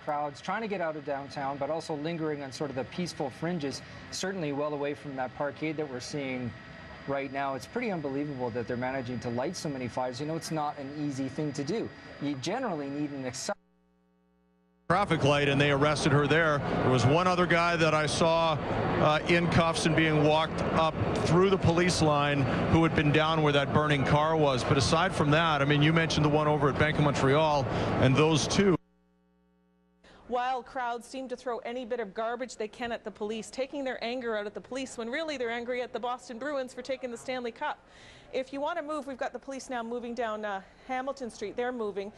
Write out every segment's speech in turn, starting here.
crowds trying to get out of downtown, but also lingering on sort of the peaceful fringes, certainly well away from that parkade that we're seeing right now. It's pretty unbelievable that they're managing to light so many fires. You know, it's not an easy thing to do. You generally need an traffic light, and they arrested her there. There was one other guy that I saw in cuffs and being walked up through the police line who had been down where that burning car was. But aside from that, I mean, you mentioned the one over at Bank of Montreal, and those two. While crowds seem to throw any bit of garbage they can at the police, taking their anger out at the police when really they're angry at the Boston Bruins for taking the Stanley Cup. If you want to move, we've got the police now moving down Hamilton Street. They're moving.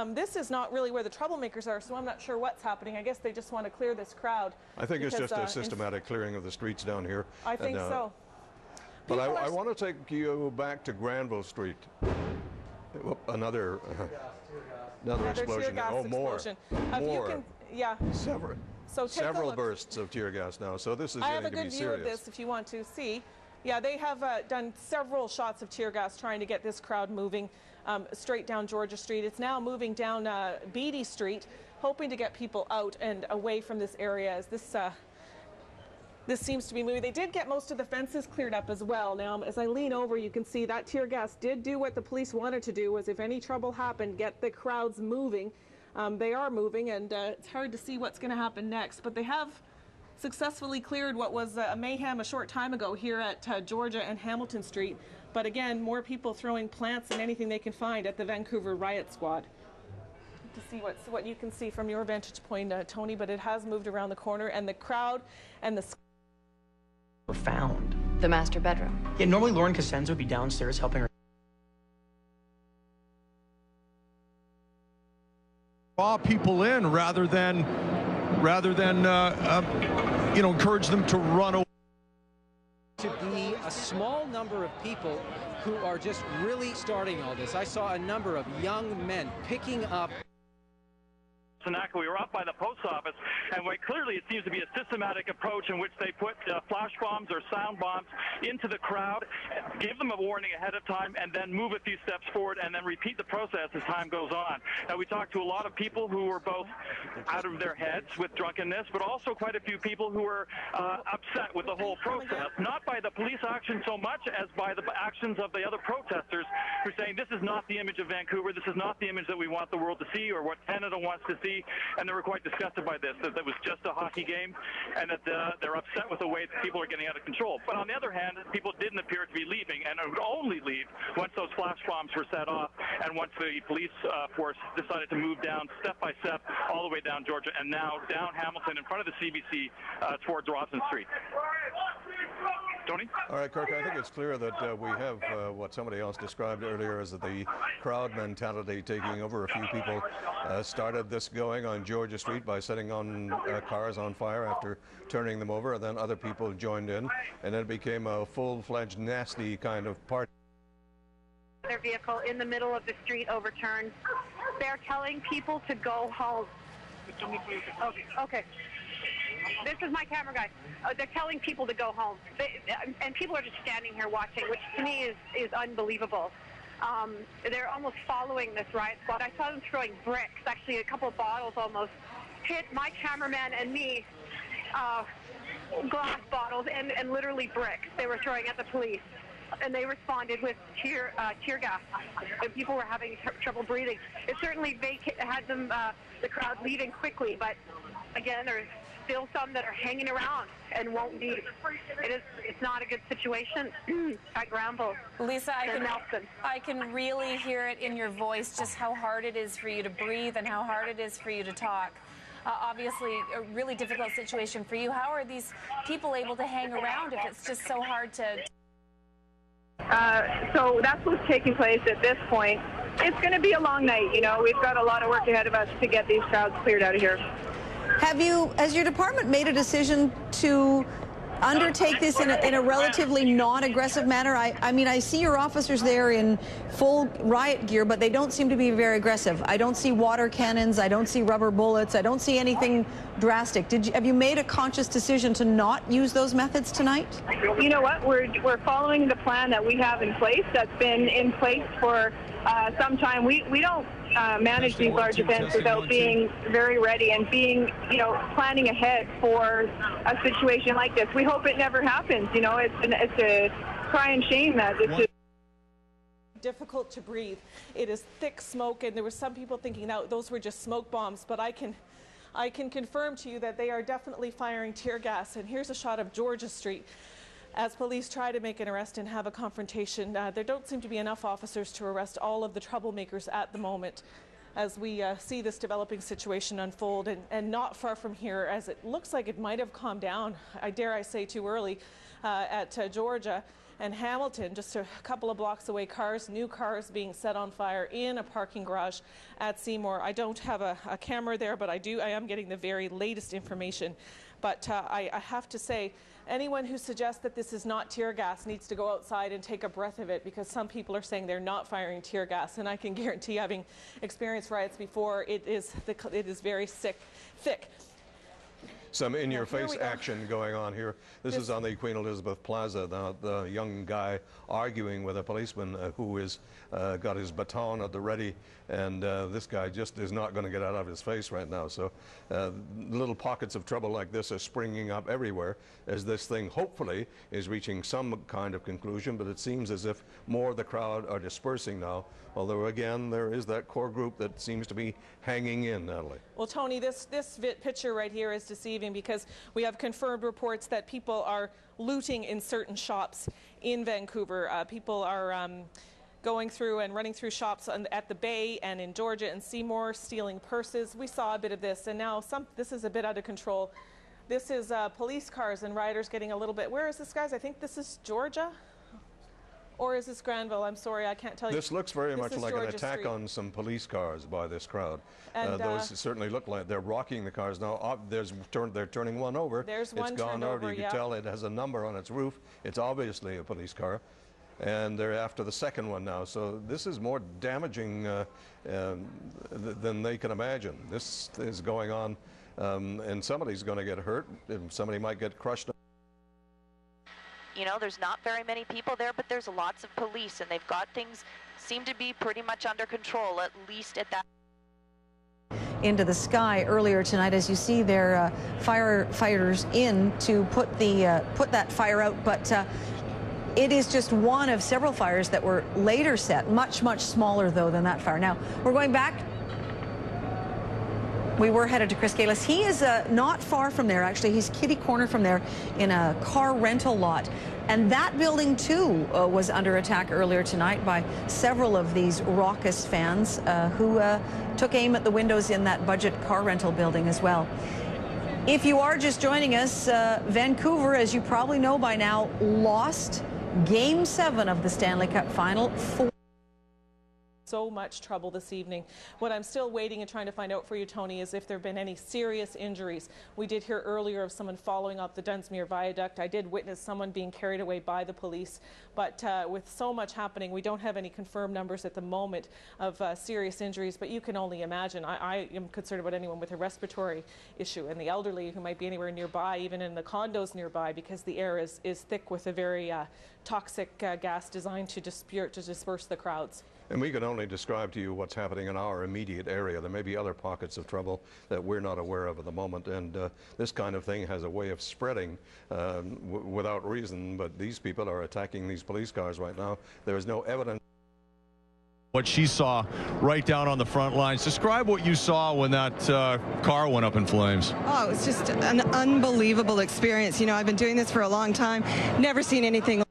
This is not really where the troublemakers are, so I'm not sure what's happening. I guess they just want to clear this crowd. I think it's just a systematic clearing of the streets down here. I think so. But I want to take you back to Granville Street. Another explosion. Oh, more. More. Yeah. Several bursts of tear gas now. So this is I have going a to be good view serious. of this if you want to see. Yeah, they have done several shots of tear gas trying to get this crowd moving straight down Georgia Street. It's now moving down Beatty Street, hoping to get people out and away from this area as this seems to be moving. They did get most of the fences cleared up as well. Now, as I lean over, you can see that tear gas did do what the police wanted to do, was if any trouble happened, get the crowds moving. They are moving, and it's hard to see what's going to happen next, but they have successfully cleared what was a mayhem a short time ago here at Georgia and Hamilton Street. But again, more people throwing plants and anything they can find at the Vancouver Riot Squad. To see what you can see from your vantage point, Tony, but it has moved around the corner, and the crowd and the were found. The master bedroom. Yeah, normally Lauren Cosenza would be downstairs helping her. Draw people in rather than you know, encourage them to run away. To be a small number of people who are just really starting all this. I saw a number of young men picking up. We were up by the post office, and clearly it seems to be a systematic approach in which they put flash bombs or sound bombs into the crowd, give them a warning ahead of time, and then move a few steps forward and then repeat the process as time goes on. Now, we talked to a lot of people who were both out of their heads with drunkenness, but also quite a few people who were upset with the whole process, not by the police action so much as by the actions of the other protesters who are saying this is not the image of Vancouver, this is not the image that we want the world to see or what Canada wants to see. And they were quite disgusted by this, that it was just a hockey game, and that they're upset with the way that people are getting out of control. But on the other hand, people didn't appear to be leaving, and would only leave once those flash bombs were set off, and once the police force decided to move down step by step all the way down Georgia, and now down Hamilton in front of the CBC towards Rawson Street. Tony? All right, Kirk, I think it's clear that we have what somebody else described earlier as the crowd mentality taking over. A few people started this going on Georgia Street by setting on cars on fire after turning them over, and then other people joined in, and then it became a full-fledged nasty kind of party. Their vehicle in the middle of the street overturned. They're telling people to go home. Okay. This is my camera guy. They're telling people to go home. And people are just standing here watching, which to me is unbelievable. They're almost following this riot squad. I saw them throwing bricks. Actually, a couple of bottles almost hit my cameraman and me. Glass bottles and literally bricks they were throwing at the police. And they responded with tear gas. And people were having trouble breathing. It certainly had them, the crowd leaving quickly, but again, there's still some that are hanging around and won't leave. It's not a good situation at Granville. Lisa, I can really hear it in your voice just how hard it is for you to breathe and how hard it is for you to talk. Obviously, a really difficult situation for you. How are these people able to hang around if it's just so hard to... So that's what's taking place at this point. It's going to be a long night, you know. We've got a lot of work ahead of us to get these crowds cleared out of here. Has your department made a decision to undertake this in a relatively non-aggressive manner? I mean, I see your officers there in full riot gear, but they don't seem to be very aggressive. I don't see water cannons. I don't see rubber bullets. I don't see anything drastic. Have you made a conscious decision to not use those methods tonight? You know what? We're following the plan that we have in place. That's been in place for some time. We don't manage these large events without being very ready and being, planning ahead for a situation like this. We hope it never happens. It's a cry and shame that this is difficult to breathe. It is thick smoke, and there were some people thinking that those were just smoke bombs, but I can confirm to you that they are definitely firing tear gas. And here's a shot of Georgia Street as police try to make an arrest and have a confrontation. There don't seem to be enough officers to arrest all of the troublemakers at the moment as we see this developing situation unfold, and not far from here, as it looks like it might have calmed down, I dare I say too early, at Georgia and Hamilton, just a couple of blocks away, new cars being set on fire in a parking garage at Seymour. I don't have a camera there, but I am getting the very latest information. But I have to say, anyone who suggests that this is not tear gas needs to go outside and take a breath of it, because some people are saying they're not firing tear gas, and I can guarantee, having experienced riots before, it is very thick. Some in-your-face action going on here. This is on the Queen Elizabeth Plaza. The young guy arguing with a policeman who is got his baton at the ready, and this guy just is not going to get out of his face right now. So little pockets of trouble like this are springing up everywhere as this thing hopefully is reaching some kind of conclusion, but it seems as if more of the crowd are dispersing now, although again there is that core group that seems to be hanging in, Natalie. Well, Tony, this picture right here is deceiving, because we have confirmed reports that people are looting in certain shops in Vancouver. People are going through and running through shops at the Bay and in Georgia and Seymour, stealing purses. We saw a bit of this, and now this is a bit out of control. This is police cars and rioters getting a little bit. Where is this, guys? I think this is Georgia. Or is this Granville? I'm sorry, I can't tell you. This looks very much like Georgia an attack Street on some police cars by this crowd. And, those certainly look like they're rocking the cars now. They're turning one over. There's one It's gone turned over, You can tell it has a number on its roof. It's obviously a police car. And they're after the second one now. So this is more damaging than they can imagine. This is going on, and somebody's going to get hurt. Somebody might get crushed. There's not very many people there, but there's lots of police, and they've got things seem to be pretty much under control, at least at that. Into the sky earlier tonight, as you see their firefighters in to put that fire out, but it is just one of several fires that were later set, much smaller though than that fire. Now we're going back. We were headed to Chris Kalis. He is not far from there, actually. He's kitty corner from there in a car rental lot. And that building, too, was under attack earlier tonight by several of these raucous fans who took aim at the windows in that budget car rental building as well. If you are just joining us, Vancouver, as you probably know by now, lost Game 7 of the Stanley Cup Final. So much trouble this evening. What I'm still waiting and trying to find out for you, Tony, is if there have been any serious injuries. We did hear earlier of someone following up the Dunsmuir Viaduct. I did witness someone being carried away by the police. But with so much happening, we don't have any confirmed numbers at the moment of serious injuries. But you can only imagine. I am concerned about anyone with a respiratory issue and the elderly who might be anywhere nearby, even in the condos nearby, because the air is thick with a very toxic gas designed to disperse the crowds. And we can only describe to you what's happening in our immediate area. There may be other pockets of trouble that we're not aware of at the moment, and this kind of thing has a way of spreading without reason, but these people are attacking these police cars right now. There is no evidence. What she saw right down on the front lines. Describe what you saw when that car went up in flames. Oh, it was just an unbelievable experience. I've been doing this for a long time, never seen anything.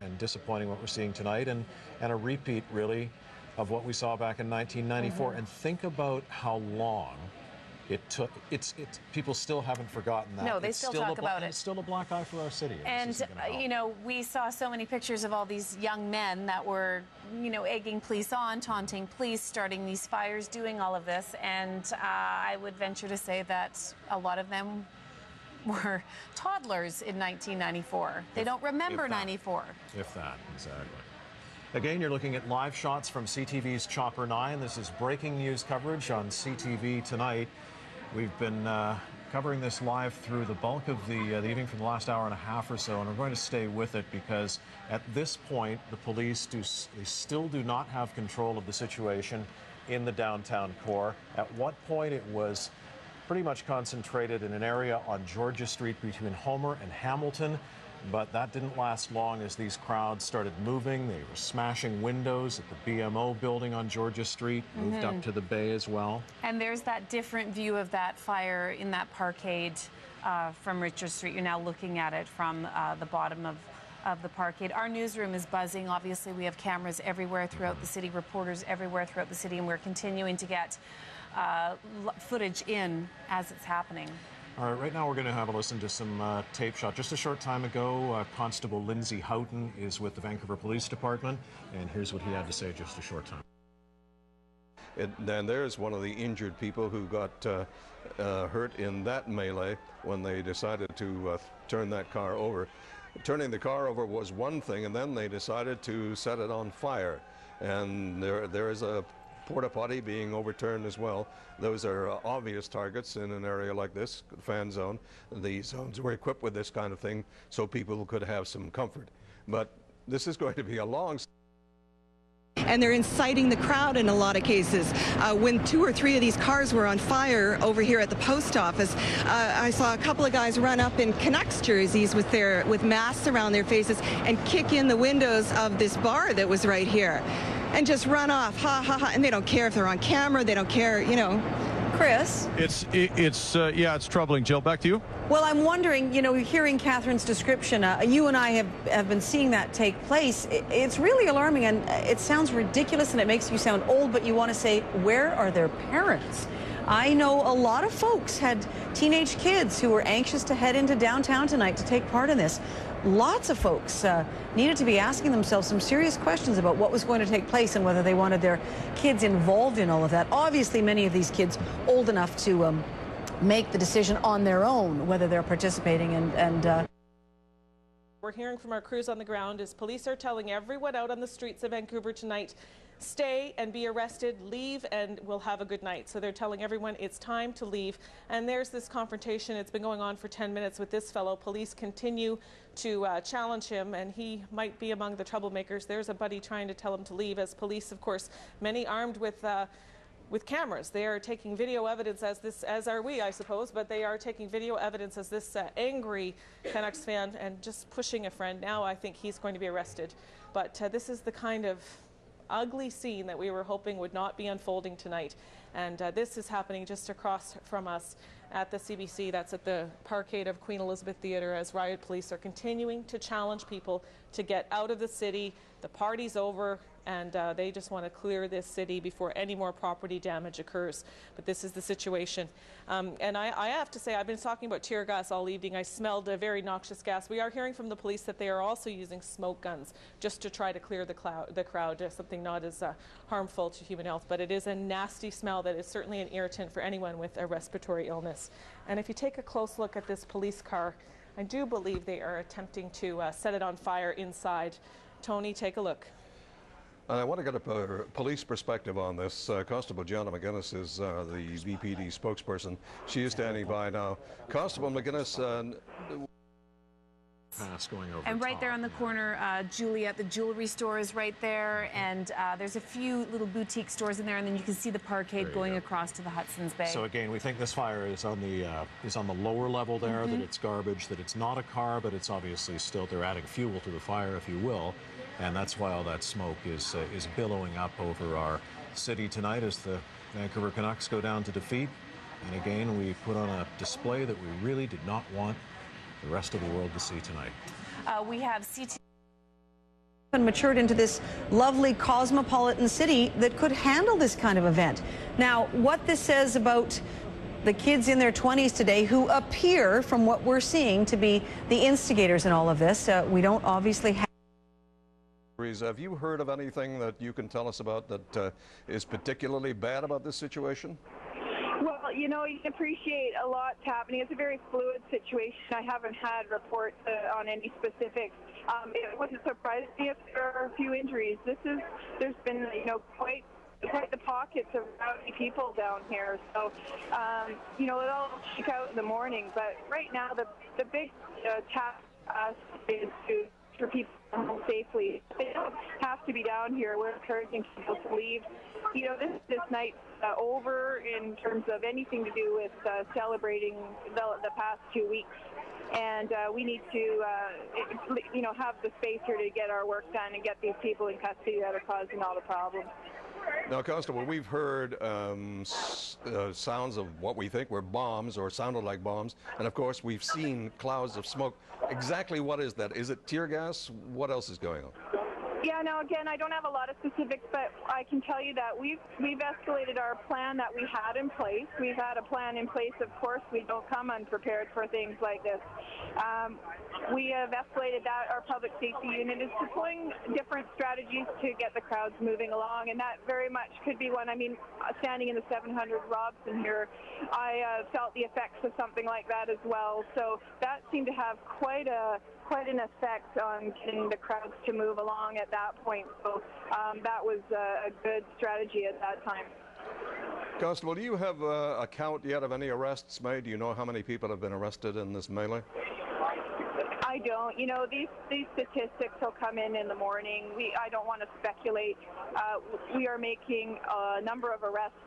And disappointing what we're seeing tonight, and a repeat really of what we saw back in 1994. And think about how long it took. People still haven't forgotten that. No, they still talk about it. It's still a black eye for our city. And we saw so many pictures of all these young men that were egging police on, taunting police, starting these fires, doing all of this, and I would venture to say that a lot of them were toddlers in 1994. They don't remember 94. If that, exactly. Again, you're looking at live shots from CTV's Chopper 9. This is breaking news coverage on CTV tonight. We've been covering this live through the bulk of the evening for the last hour and a half or so, and we're going to stay with it because at this point, the police still do not have control of the situation. in the downtown core. At one point, it was pretty much concentrated in an area on Georgia Street between Homer and Hamilton. But that didn't last long as these crowds started moving. They were smashing windows at the BMO building on Georgia Street, moved up to the Bay as well. And there's that different view of that fire in that parkade from Richard Street. You're now looking at it from the bottom of the parkade. Our newsroom is buzzing. Obviously, we have cameras everywhere throughout the city, reporters everywhere throughout the city, and we're continuing to get footage in as it's happening. All right, right now we're going to have a listen to some tape shot. Just a short time ago, Constable Lindsay Houghton is with the Vancouver Police Department, and here's what he had to say just a short time. And there's one of the injured people who got hurt in that melee when they decided to turn that car over. Turning the car over was one thing, and then they decided to set it on fire. And there is a porta potty being overturned as well. Those are obvious targets in an area like this, fan zone. The zones were equipped with this kind of thing so people could have some comfort. But this is going to be a long... And they're inciting the crowd in a lot of cases. When 2 or 3 of these cars were on fire over here at the post office, I saw a couple of guys run up in Canucks jerseys with masks around their faces and kick in the windows of this bar that was right here and just run off, ha, ha, ha, and they don't care if they're on camera, they don't care, you know. Chris? It's troubling. Jill, back to you. Well, I'm wondering, you know, hearing Catherine's description, you and I have been seeing that take place. It's really alarming, and it sounds ridiculous, and it makes you sound old, but you want to say, where are their parents? I know a lot of folks had teenage kids who were anxious to head into downtown tonight to take part in this. Lots of folks needed to be asking themselves some serious questions about what was going to take place and whether they wanted their kids involved in all of that. Obviously, many of these kids old enough to make the decision on their own whether they're participating and We're hearing from our crews on the ground as police are telling everyone out on the streets of Vancouver tonight, stay and be arrested, leave and we'll have a good night. So they're telling everyone it's time to leave. And there's this confrontation. It's been going on for 10 minutes with this fellow. Police continue to challenge him, and he might be among the troublemakers. There's a buddy trying to tell him to leave, as police, of course, many armed with cameras. They are taking video evidence as are we, I suppose, but they are taking video evidence as this angry Canucks fan and just pushing a friend. Now I think he's going to be arrested. But this is the kind of ugly scene that we were hoping would not be unfolding tonight. And this is happening just across from us at the CBC. That's at the parkade of Queen Elizabeth Theatre, as riot police are continuing to challenge people to get out of the city. The party's over, and they just want to clear this city before any more property damage occurs. But this is the situation. And I have to say, I've been talking about tear gas all evening. I smelled a very noxious gas. We are hearing from the police that they are also using smoke guns just to try to clear the crowd, something not as harmful to human health. But it is a nasty smell that is certainly an irritant for anyone with a respiratory illness. And if you take a close look at this police car, I do believe they are attempting to set it on fire inside. Tony, take a look. I want to get a police perspective on this. Constable Gianna McGuinness is the VPD spokesperson. She is standing by now. Constable McGuinness, pass going over and right there on the corner, Juliet, the jewelry store is right there, and there's a few little boutique stores in there, and then you can see the parkade going across to the Hudson's Bay. So again, we think this fire is on the lower level there, that it's garbage, that it's not a car, but it's obviously still, they're adding fuel to the fire, if you will, and that's why all that smoke is billowing up over our city tonight as the Vancouver Canucks go down to defeat. And again, we put on a display that we really did not want the rest of the world to see tonight. We have CT and matured into this lovely cosmopolitan city that could handle this kind of event. Now, what this says about the kids in their 20s today who appear, from what we're seeing, to be the instigators in all of this, we don't obviously have. have you heard of anything that you can tell us about that is particularly bad about this situation? Well, you know, you can appreciate a lot's happening. It's a very fluid situation. I haven't had reports on any specifics. It wouldn't surprise me if there are a few injuries. There's been, you know, quite the pockets of rowdy people down here. So, you know, it'll check out in the morning. But right now, the big task is to for people to come home safely. They don't have to be down here. We're encouraging people to leave. You know, this night's over in terms of anything to do with celebrating the past 2 weeks. And we need to, you know, have the space here to get our work done and get these people in custody that are causing all the problems. Now, Constable, we've heard sounds of what we think were bombs or sounded like bombs, and of course we've seen clouds of smoke. Exactly what is that? Is it tear gas? What else is going on? Yeah, now again, I don't have a lot of specifics, but I can tell you that we've escalated our plan that we had in place. We've had a plan in place. Of course, we don't come unprepared for things like this. We have escalated that. Our public safety unit is deploying different strategies to get the crowds moving along, and that very much could be one. I mean, standing in the 700 Robson here, I felt the effects of something like that as well. So that seemed to have quite an effect on getting the crowds to move along at that point. So that was a good strategy at that time. Constable, do you have a count yet of any arrests made? Do you know how many people have been arrested in this melee? I don't. You know, these statistics will come in the morning. I don't want to speculate. We are making a number of arrests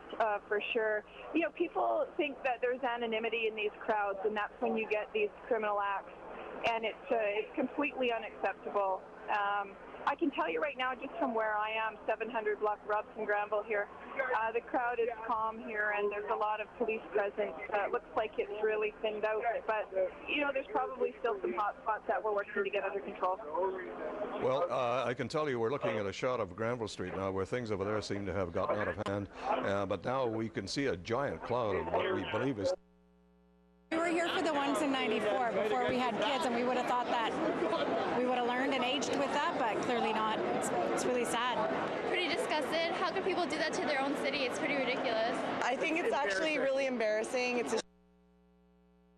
for sure. You know, people think that there's anonymity in these crowds, and that's when you get these criminal acts. And it's completely unacceptable. I can tell you right now, just from where I am, 700 block Robson Granville here, the crowd is calm here, and there's a lot of police present. It looks like it's really thinned out, but you know, there's probably still some hot spots that we're working to get under control. Well, I can tell you we're looking at a shot of Granville Street now, where things over there seem to have gotten out of hand, but now we can see a giant cloud of what we believe is. We were here for the ones in '94 before we had kids, and we would have thought that we would have learned and aged with that, but clearly not. It's really sad. Pretty disgusted. How could people do that to their own city? It's pretty ridiculous. I think it's actually really embarrassing. It's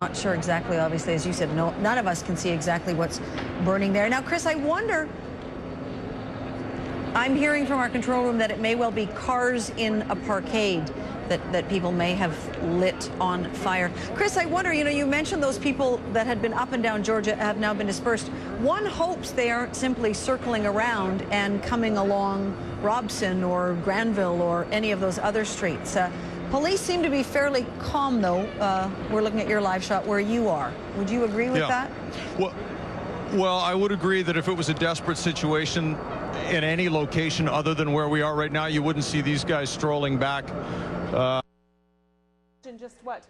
Not sure exactly, obviously, as you said, none of us can see exactly what's burning there. Now, Chris, I wonder, I'm hearing from our control room that it may well be cars in a parkade that people may have lit on fire. Chris, I wonder, you know, you mentioned those people that had been up and down Georgia have now been dispersed. One hopes they aren't simply circling around and coming along Robson or Granville or any of those other streets. Police seem to be fairly calm, though. We're looking at your live shot where you are. Would you agree with that? Well, I would agree that if it was a desperate situation in any location other than where we are right now, you wouldn't see these guys strolling back. Just what,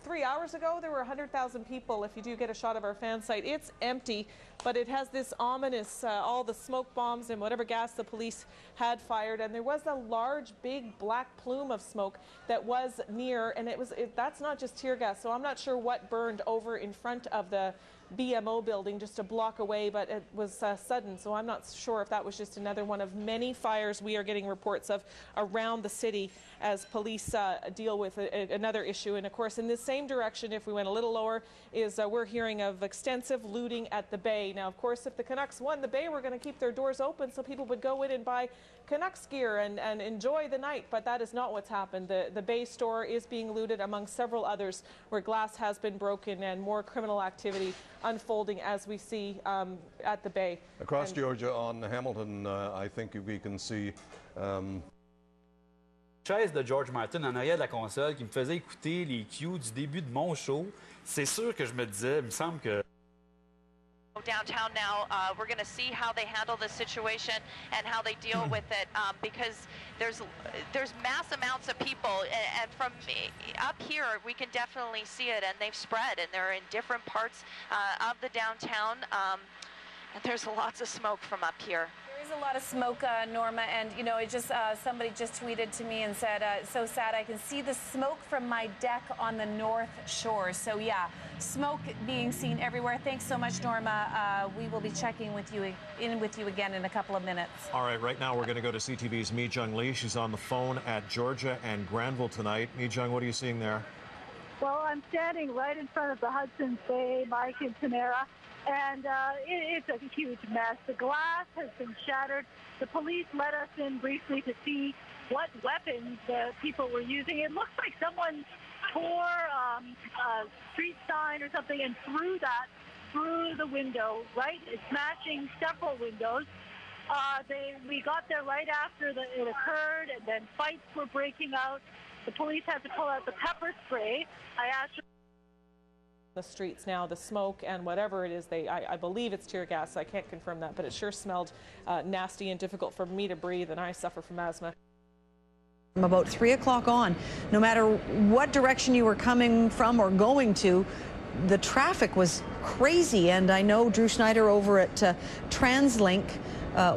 3 hours ago, there were 100,000 people. If you do get a shot of our fan site, it's empty, but it has this ominous, all the smoke bombs and whatever gas the police had fired, and there was a large, big black plume of smoke that was near, and that's not just tear gas, so I'm not sure what burned over in front of the BMO building just a block away, but it was sudden, so I'm not sure if that was just another one of many fires we are getting reports of around the city as police deal with another issue. And of course, in this same direction, if we went a little lower, is we're hearing of extensive looting at the Bay. Now, of course, if the Canucks won the Bay, we're going to keep their doors open so people would go in and buy Canucks gear and enjoy the night, but that is not what's happened. The Bay store is being looted among several others where glass has been broken and more criminal activity unfolding as we see at the Bay. Across Georgia on Hamilton, I think we can see chaise de George Martin en arrière de la console qui me faisait écouter les cues du début de mon show. C'est sûr que je me disais, il me semble que downtown now, we're going to see how they handle this situation and how they deal with it, because there's mass amounts of people, and from up here we can definitely see it, and they've spread, and they're in different parts of the downtown, and there's lots of smoke from up here. There's a lot of smoke, Norma, and you know, it just somebody just tweeted to me and said, it's so sad, I can see the smoke from my deck on the North Shore. So yeah, smoke being seen everywhere. Thanks so much, Norma. We will be checking with you again in a couple of minutes. All right now we're going to go to CTV's Mi-Jung Lee. She's on the phone at Georgia and Granville tonight. Mi-Jung, what are you seeing there? Well, I'm standing right in front of the Hudson's Bay, my quinceanera. And it's a huge mess. The glass has been shattered. The police let us in briefly to see what weapons the people were using. It looks like someone tore a street sign or something and threw that through the window, right, smashing several windows. We got there right after it occurred, and then fights were breaking out. The police had to pull out the pepper spray. I asked the streets now, the smoke and whatever it is, I believe it's tear gas. I can't confirm that, but it sure smelled nasty and difficult for me to breathe, and I suffer from asthma. From about 3 o'clock on, no matter what direction you were coming from or going to, the traffic was crazy. And I know Drew Schneider over at TransLink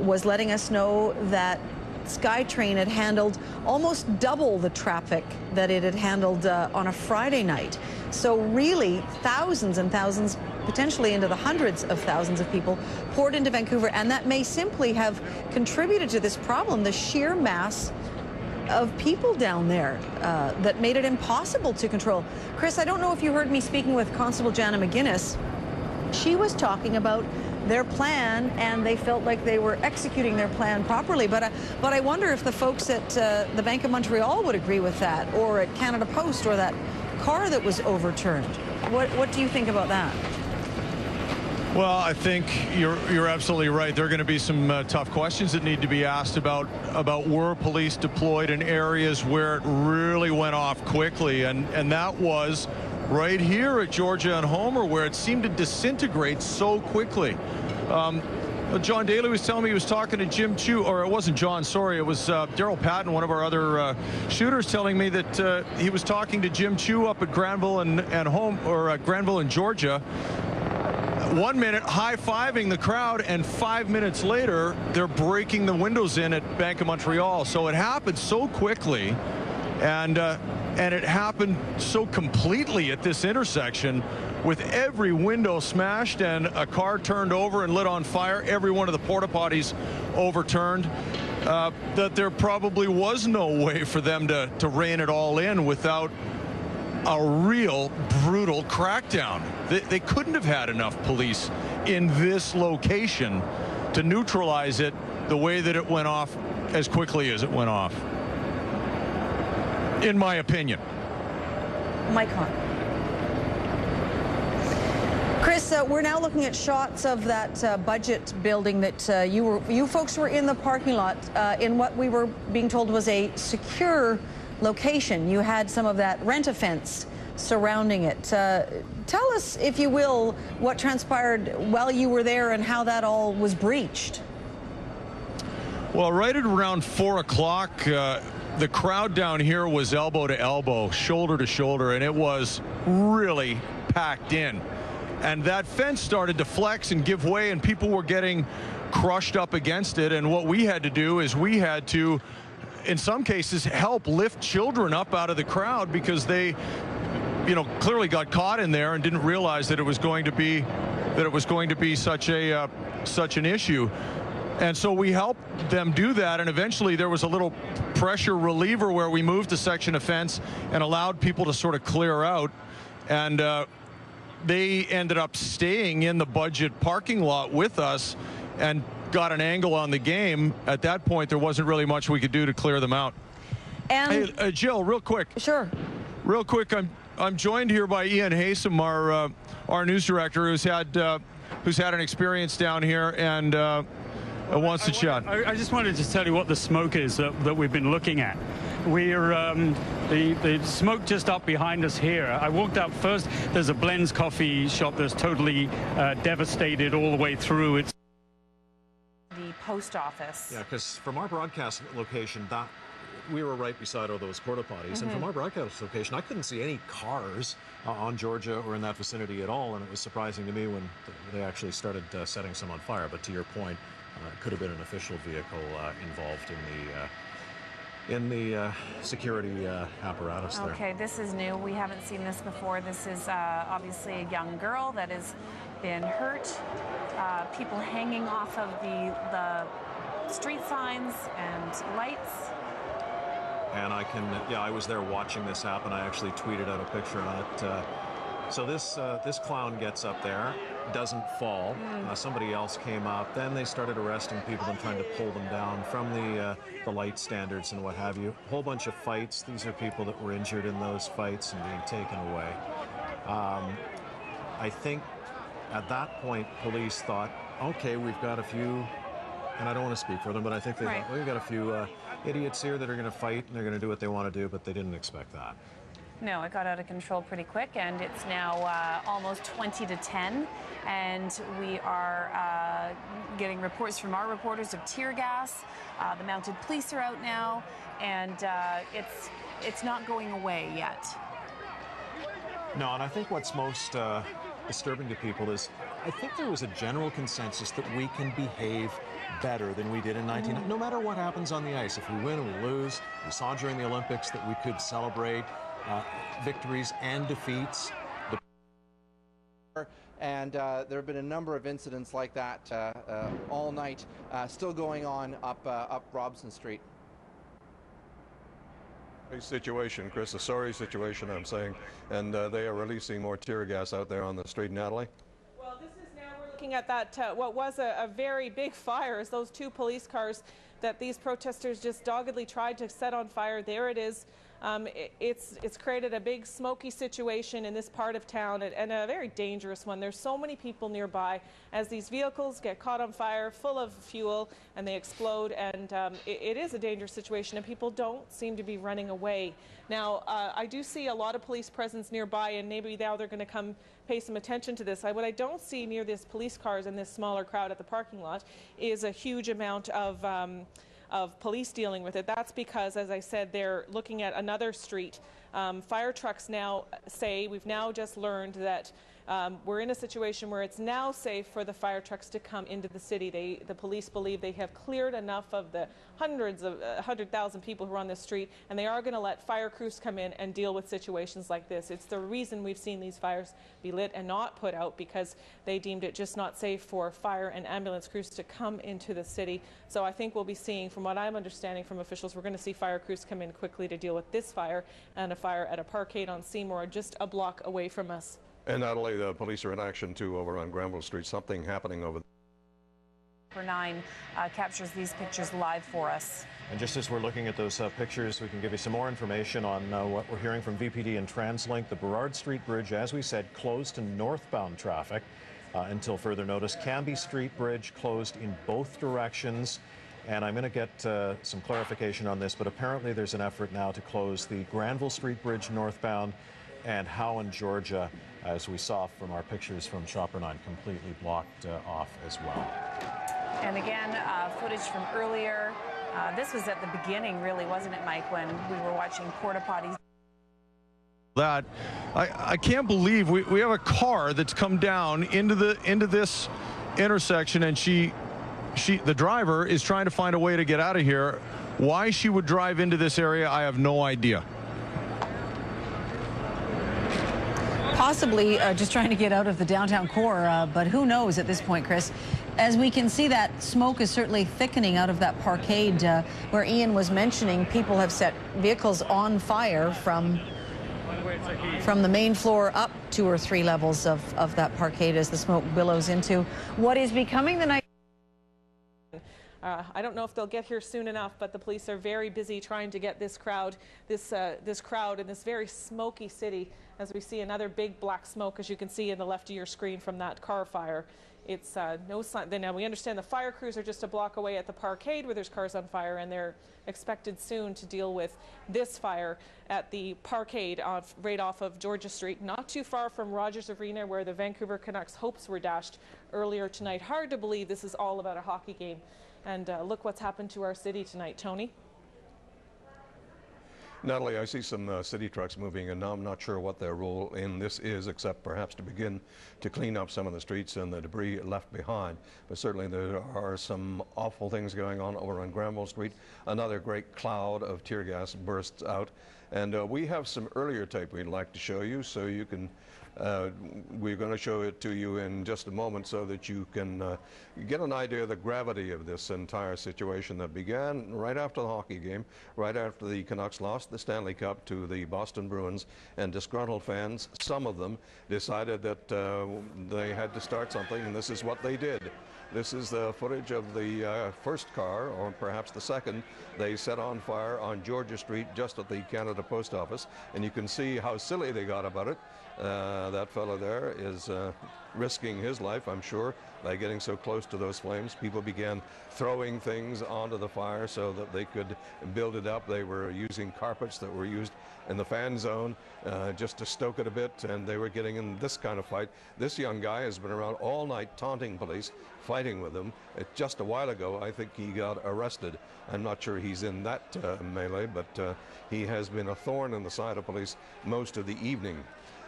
was letting us know that SkyTrain had handled almost double the traffic that it had handled on a Friday night. So really, thousands and thousands, potentially into the hundreds of thousands of people poured into Vancouver, and that may simply have contributed to this problem, the sheer mass of people down there that made it impossible to control. Chris, I don't know if you heard me speaking with Constable Jana McGuinness. She was talking about their plan, and they felt like they were executing their plan properly. But I wonder if the folks at the Bank of Montreal would agree with that, or at Canada Post, or that car that was overturned. What do you think about that? Well, I think you're absolutely right. There are going to be some tough questions that need to be asked about were police deployed in areas where it really went off quickly, and that was right here at Georgia and Homer, where it seemed to disintegrate so quickly. John Daly was telling me he was talking to Jim Chu, or it wasn't John, sorry, it was Daryl Patton, one of our other shooters, telling me that he was talking to Jim Chu up at Granville and Granville in Georgia. 1 minute high-fiving the crowd, and 5 minutes later they're breaking the windows in at Bank of Montreal. So it happened so quickly, and it happened so completely at this intersection, with every window smashed and a car turned over and lit on fire, every one of the porta potties overturned, that there probably was no way for them to rein it all in without a real brutal crackdown. They couldn't have had enough police in this location to neutralize it the way that it went off as quickly as it went off, in my opinion. Mike Hahn. Chris, we're now looking at shots of that budget building that you folks were in the parking lot in what we were being told was a secure location. You had some of that rent-a-fence surrounding it. Tell us, if you will, what transpired while you were there and how that all was breached. Well, right at around 4 o'clock, the crowd down here was elbow to elbow, shoulder to shoulder, and it was really packed in. And that fence started to flex and give way, and people were getting crushed up against it. And what we had to do is we had to, in some cases, help lift children up out of the crowd, because they, clearly got caught in there and didn't realize that it was going to be such an issue. And so we helped them do that, and eventually there was a little pressure reliever where we moved a section of fence and allowed people to sort of clear out, and they ended up staying in the budget parking lot with us and got an angle on the game. At that point, there wasn't really much we could do to clear them out. And hey, Jill, real quick. Sure. Real quick, I'm joined here by Ian Haysom, our news director, who's had an experience down here and wants to chat. I just wanted to tell you what the smoke is that we've been looking at. We're the smoke just up behind us here. I walked out first. There's a Blends coffee shop that's totally devastated all the way through. It's the post office. Yeah, because from our broadcast location, we were right beside all those porta potties, and from our broadcast location, I couldn't see any cars on Georgia or in that vicinity at all, and it was surprising to me when they actually started setting some on fire. But to your point, it could have been an official vehicle involved in the security apparatus there. Okay, this is new. We haven't seen this before. This is obviously a young girl that has been hurt. People hanging off of the street signs and lights. And I was there watching this happen. I actually tweeted out a picture on it. So this clown gets up there, doesn't fall. Somebody else came up. Then they started arresting people and trying to pull them down from the light standards and what have you. A whole bunch of fights. These are people that were injured in those fights and being taken away. I think At that point, police thought, okay, we've got a few, and I don't want to speak for them, but I think they thought, we've got a few idiots here that are going to fight and they're going to do what they want to do, but they didn't expect that. No, it got out of control pretty quick, and it's now almost 20-10, and we are getting reports from our reporters of tear gas. The mounted police are out now, and it's not going away yet. No, and I think what's most disturbing to people is I think there was a general consensus that we can behave better than we did in 1990. No matter what happens on the ice, if we win or we lose, we saw during the Olympics that we could celebrate victories and defeats. And there have been a number of incidents like that all night, still going on up Robson Street. Situation, Chris, a sorry situation, I'm saying, and they are releasing more tear gas out there on the street. Natalie? Well, this is now we're looking at that, what was a very big fire, as those two police cars that these protesters just doggedly tried to set on fire. There it is. It's created a big smoky situation in this part of town, and a very dangerous one. There's so many people nearby as these vehicles get caught on fire full of fuel and they explode, and it is a dangerous situation, and people don't seem to be running away. Now, I do see a lot of police presence nearby, and maybe now they're going to come pay some attention to this. What I don't see near this police cars and this smaller crowd at the parking lot is a huge amount of police dealing with it. That's because, as I said, they're looking at another street. Fire trucks now say, we've now just learned that we're in a situation where it's now safe for the fire trucks to come into the city. The police believe they have cleared enough of the hundreds of 100,000 people who are on this street, and they are going to let fire crews come in and deal with situations like this. It's the reason we've seen these fires be lit and not put out, because they deemed it just not safe for fire and ambulance crews to come into the city. So I think we'll be seeing, from what I'm understanding from officials, we're going to see fire crews come in quickly to deal with this fire and a fire at a parkade on Seymour just a block away from us. And not only the police are in action too over on Granville Street, something happening over there. 9 captures these pictures live for us. And just as we're looking at those pictures, we can give you some more information on what we're hearing from VPD and TransLink. The Burrard Street Bridge, as we said, closed to northbound traffic until further notice. Cambie Street Bridge closed in both directions. And I'm going to get some clarification on this, but apparently there's an effort now to close the Granville Street Bridge northbound, and Howe, Georgia, as we saw from our pictures from Chopper 9, completely blocked off as well. And again, footage from earlier. This was at the beginning, really, wasn't it, Mike, when we were watching porta potties? That I can't believe we have a car that's come down into this intersection, and the driver is trying to find a way to get out of here. Why she would drive into this area, I have no idea. Possibly just trying to get out of the downtown core, but who knows at this point, Chris. As we can see, that smoke is certainly thickening out of that parkade where Ian was mentioning. People have set vehicles on fire from the main floor up 2 or 3 levels of that parkade as the smoke billows into what is becoming the night. I don't know if they'll get here soon enough, but the police are very busy trying to get this crowd in this very smoky city, as we see another big black smoke, as you can see in the left of your screen from that car fire. It's no sign. Now we understand the fire crews are just a block away at the parkade where there's cars on fire, and they're expected soon to deal with this fire at the parkade right off of Georgia Street, not too far from Rogers Arena, where the Vancouver Canucks' hopes were dashed earlier tonight. Hard to believe this is all about a hockey game. And look what's happened to our city tonight, Tony. Natalie, I see some city trucks moving, and now I'm not sure what their role in this is, except perhaps to begin to clean up some of the streets and the debris left behind. But certainly there are some awful things going on over on Granville Street. Another great cloud of tear gas bursts out. And we have some earlier tape we'd like to show you, so you can we're going to show it to you in just a moment so that you can get an idea of the gravity of this entire situation that began right after the hockey game, right after the Canucks lost the Stanley Cup to the Boston Bruins, and disgruntled fans, some of them, decided that they had to start something, and this is what they did. This is the footage of the first car, or perhaps the second, they set on fire on Georgia Street just at the Canada Post Office. And you can see how silly they got about it. That fellow there is risking his life, I'm sure, by getting so close to those flames. People began throwing things onto the fire so that they could build it up. They were using carpets that were used in the fan zone just to stoke it a bit, and they were getting in this kind of fight. This young guy has been around all night taunting police, fighting with them. Just a while ago, I think he got arrested. I'm not sure he's in that melee, but he has been a thorn in the side of police most of the evening.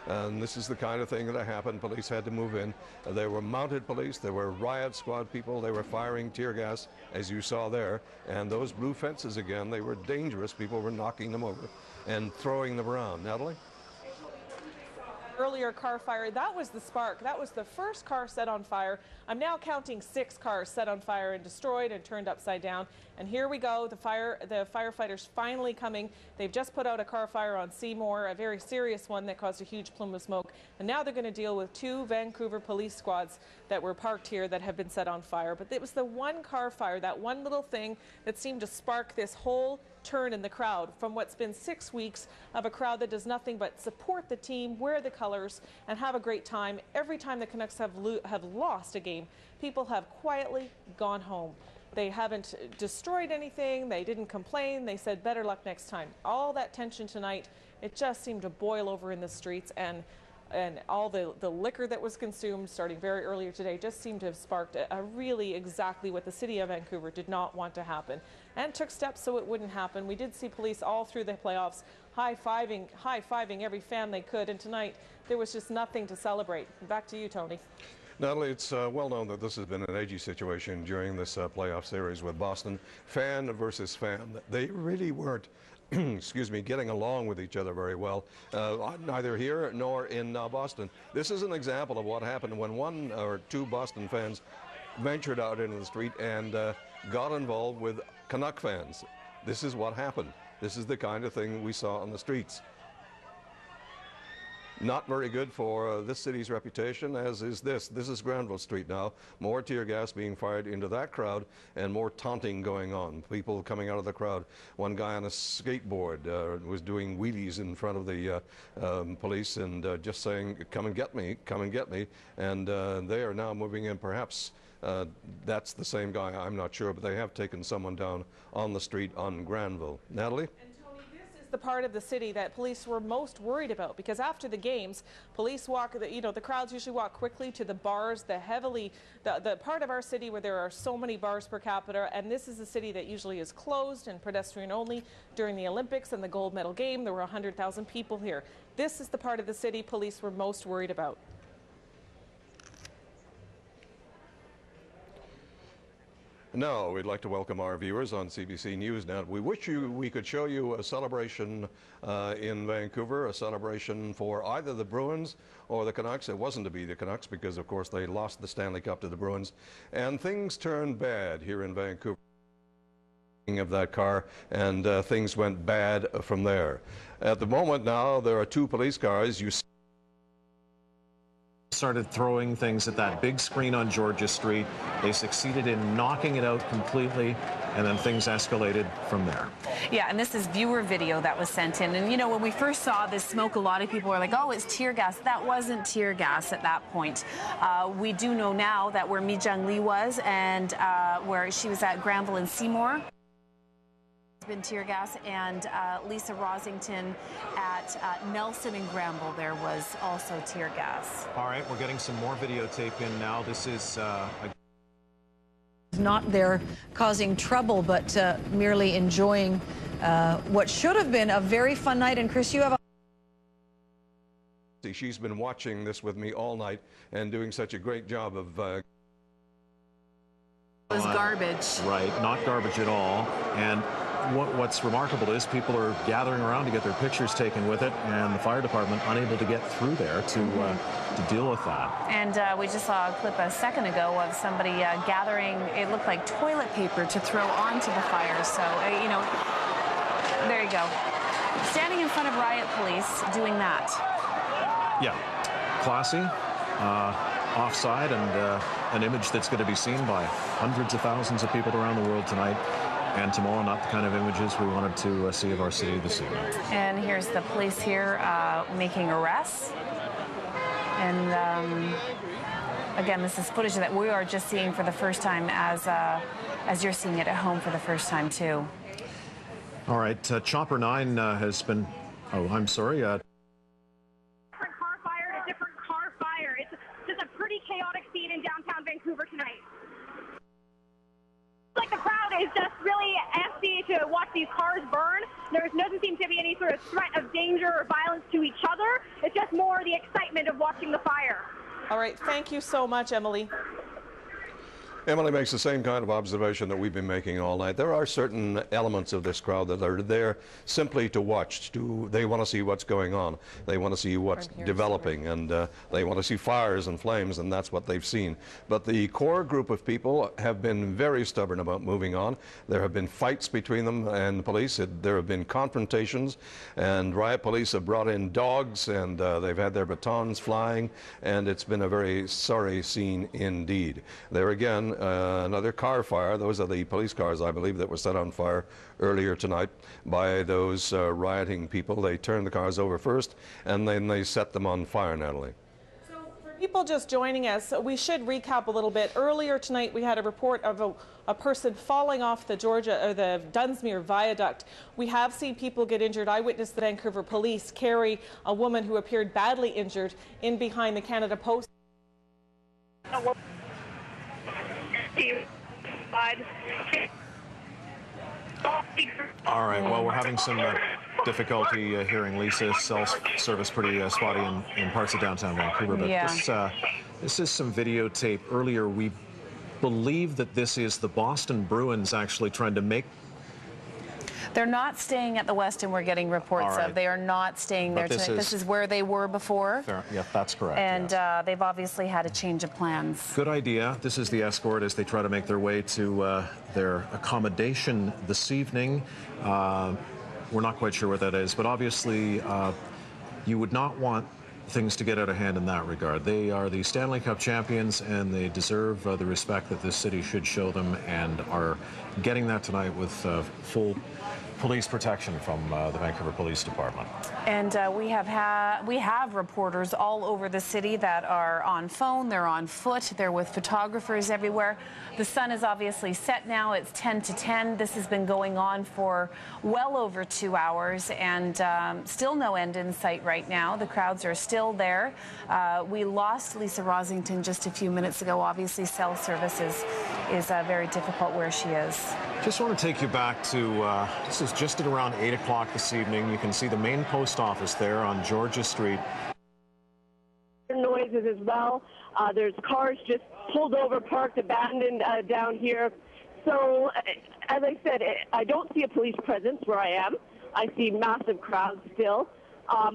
And this is the kind of thing that happened. Police had to move in. There were mounted police, there were riot squad people, they were firing tear gas, as you saw there. And those blue fences again, they were dangerous. People were knocking them over and throwing them around. Natalie? Earlier car fire, that was the spark. That was the first car set on fire. I'm now counting 6 cars set on fire and destroyed and turned upside down. And here we go, the firefighters finally coming. They've just put out a car fire on Seymour, a very serious one that caused a huge plume of smoke. And now they're going to deal with 2 Vancouver police squads that were parked here that have been set on fire. But it was the one car fire, that one little thing that seemed to spark this whole turn in the crowd from what's been 6 weeks of a crowd that does nothing but support the team, wear the colors, and have a great time. Every time the Canucks have lost a game, people have quietly gone home. They haven't destroyed anything. They didn't complain. They said better luck next time. All that tension tonight, it just seemed to boil over in the streets, and all the liquor that was consumed starting very earlier today just seemed to have sparked a really exactly what the city of Vancouver did not want to happen, and took steps so it wouldn't happen. We did see police all through the playoffs high-fiving every fan they could, and tonight there was just nothing to celebrate. Back to you, Tony. Natalie, it's well known that this has been an edgy situation during this playoff series with Boston. Fan versus fan. They really weren't excuse me, getting along with each other very well, neither here nor in Boston. This is an example of what happened when 1 or 2 Boston fans ventured out into the street and got involved with Canuck fans. This is what happened. This is the kind of thing we saw on the streets. Not very good for this city's reputation, as is this. This is Granville Street now. More tear gas being fired into that crowd and more taunting going on. People coming out of the crowd. One guy on a skateboard was doing wheelies in front of the police and just saying, "Come and get me, come and get me." And they are now moving in. Perhaps that's the same guy, I'm not sure, but they have taken someone down on the street on Granville. Natalie? The part of the city that police were most worried about, because after the games, police walk, the crowds usually walk quickly to the bars, the part of our city where there are so many bars per capita, and this is a city that usually is closed and pedestrian only. During the Olympics and the gold medal game, there were 100,000 people here. This is the part of the city police were most worried about. Now, we'd like to welcome our viewers on CBC News Now. We wish we could show you a celebration in Vancouver, a celebration for either the Bruins or the Canucks. It wasn't to be the Canucks because, of course, they lost the Stanley Cup to the Bruins. And things turned bad here in Vancouver of that car, and things went bad from there. At the moment now, there are 2 police cars. You started throwing things at that big screen on Georgia Street. They succeeded in knocking it out completely, and then things escalated from there. Yeah, and this is viewer video that was sent in. And, you know, when we first saw this smoke, a lot of people were like, oh, it's tear gas. That wasn't tear gas at that point. We do know now that where Mi Jung Lee was and where she was at Granville and Seymour, been tear gas, and Lisa Rosington at Nelson and Granville, there was also tear gas. All right, we're getting some more videotape in now. This is not there causing trouble, but merely enjoying what should have been a very fun night. And Chris, you have She's been watching this with me all night and doing such a great job of it was garbage. Right, not garbage at all. And what's remarkable is people are gathering around to get their pictures taken with it, and the fire department unable to get through there to deal with that. And we just saw a clip a second ago of somebody gathering, it looked like toilet paper to throw onto the fire. So, you know, there you go. Standing in front of riot police doing that. Yeah, classy. offside, and an image that's going to be seen by hundreds of thousands of people around the world tonight and tomorrow. Not the kind of images we wanted to see of our city this evening. And here's the police here making arrests. And again, this is footage that we are just seeing for the first time as you're seeing it at home for the first time too. All right, Chopper 9 has been, oh, I'm sorry. Different car fire to different car fire. It's just a pretty chaotic scene in downtown Vancouver tonight. Like the crowd is just really empty to watch these cars burn. There doesn't seem to be any sort of threat of danger or violence to each other. It's just more the excitement of watching the fire. All right, thank you so much, Emily. Emily makes the same kind of observation that we've been making all night. There are certain elements of this crowd that are there simply to watch. They want to see what's going on. They want to see what's developing, and they want to see fires and flames, and that's what they've seen. But the core group of people have been very stubborn about moving on. There have been fights between them and the police. There have been confrontations, and riot police have brought in dogs, and they've had their batons flying, and it's been a very sorry scene indeed. There again, another car fire. Those are the police cars, I believe, that were set on fire earlier tonight by those rioting people. They turned the cars over first, and then they set them on fire, Natalie. So for people just joining us, we should recap a little bit. Earlier tonight, we had a report of a person falling off the Dunsmuir Viaduct. We have seen people get injured. I witnessed the Vancouver police carry a woman who appeared badly injured in behind the Canada Post. All right, well, we're having some difficulty hearing Lisa. Cell service pretty spotty in parts of downtown Vancouver, but yeah. This is some videotape. Earlier, we believe that this is the Boston Bruins actually trying to make... They're not staying at the Westin. We're getting reports of. They are not staying there tonight. This is where they were before. Fair. Yeah, that's correct. And they've obviously had a change of plans. Good idea. This is the escort as they try to make their way to their accommodation this evening. We're not quite sure what that is, but obviously you would not want things to get out of hand in that regard. They are the Stanley Cup champions, and they deserve the respect that this city should show them, and are getting that tonight with full police protection from the Vancouver Police Department. And we have reporters all over the city that are on phone, they're on foot, they're with photographers everywhere. The sun is obviously set now. It's 10 to 10. This has been going on for well over 2 hours, and still no end in sight right now. The crowds are still there. We lost Lisa Rosington just a few minutes ago. Obviously, cell service is very difficult where she is. Just want to take you back to, this is just at around 8 o'clock this evening. You can see the main post office there on Georgia Street. Noises as well. There's cars just pulled over, parked, abandoned down here. So, as I said, I don't see a police presence where I am. I see massive crowds still.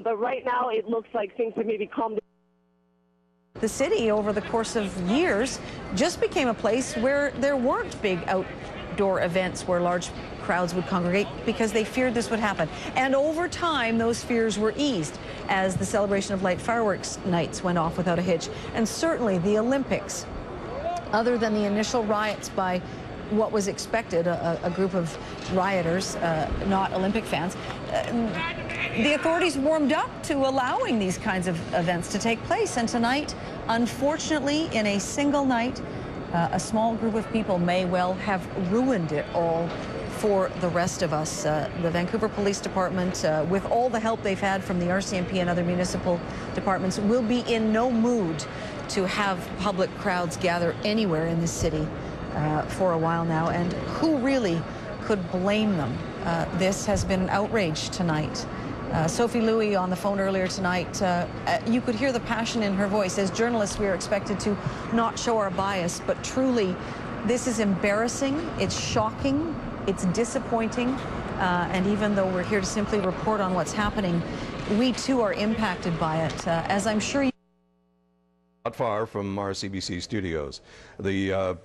But right now, it looks like things have maybe calmed down. The city, over the course of years, just became a place where there weren't big outdoor events where large crowds would congregate because they feared this would happen. And over time, those fears were eased as the Celebration of Light fireworks nights went off without a hitch. And certainly the Olympics, other than the initial riots by what was expected, a group of rioters, not Olympic fans, the authorities warmed up to allowing these kinds of events to take place. And tonight, unfortunately, in a single night, a small group of people may well have ruined it all for the rest of us. The Vancouver Police Department, with all the help they've had from the RCMP and other municipal departments, will be in no mood to have public crowds gather anywhere in this city for a while now. And who really could blame them? This has been an outrage tonight. Sophie Louis on the phone earlier tonight, you could hear the passion in her voice. As journalists, we are expected to not show our bias, but truly, this is embarrassing, it's shocking, it's disappointing, and even though we're here to simply report on what's happening, we too are impacted by it, as I'm sure you... Not far from our CBC studios. The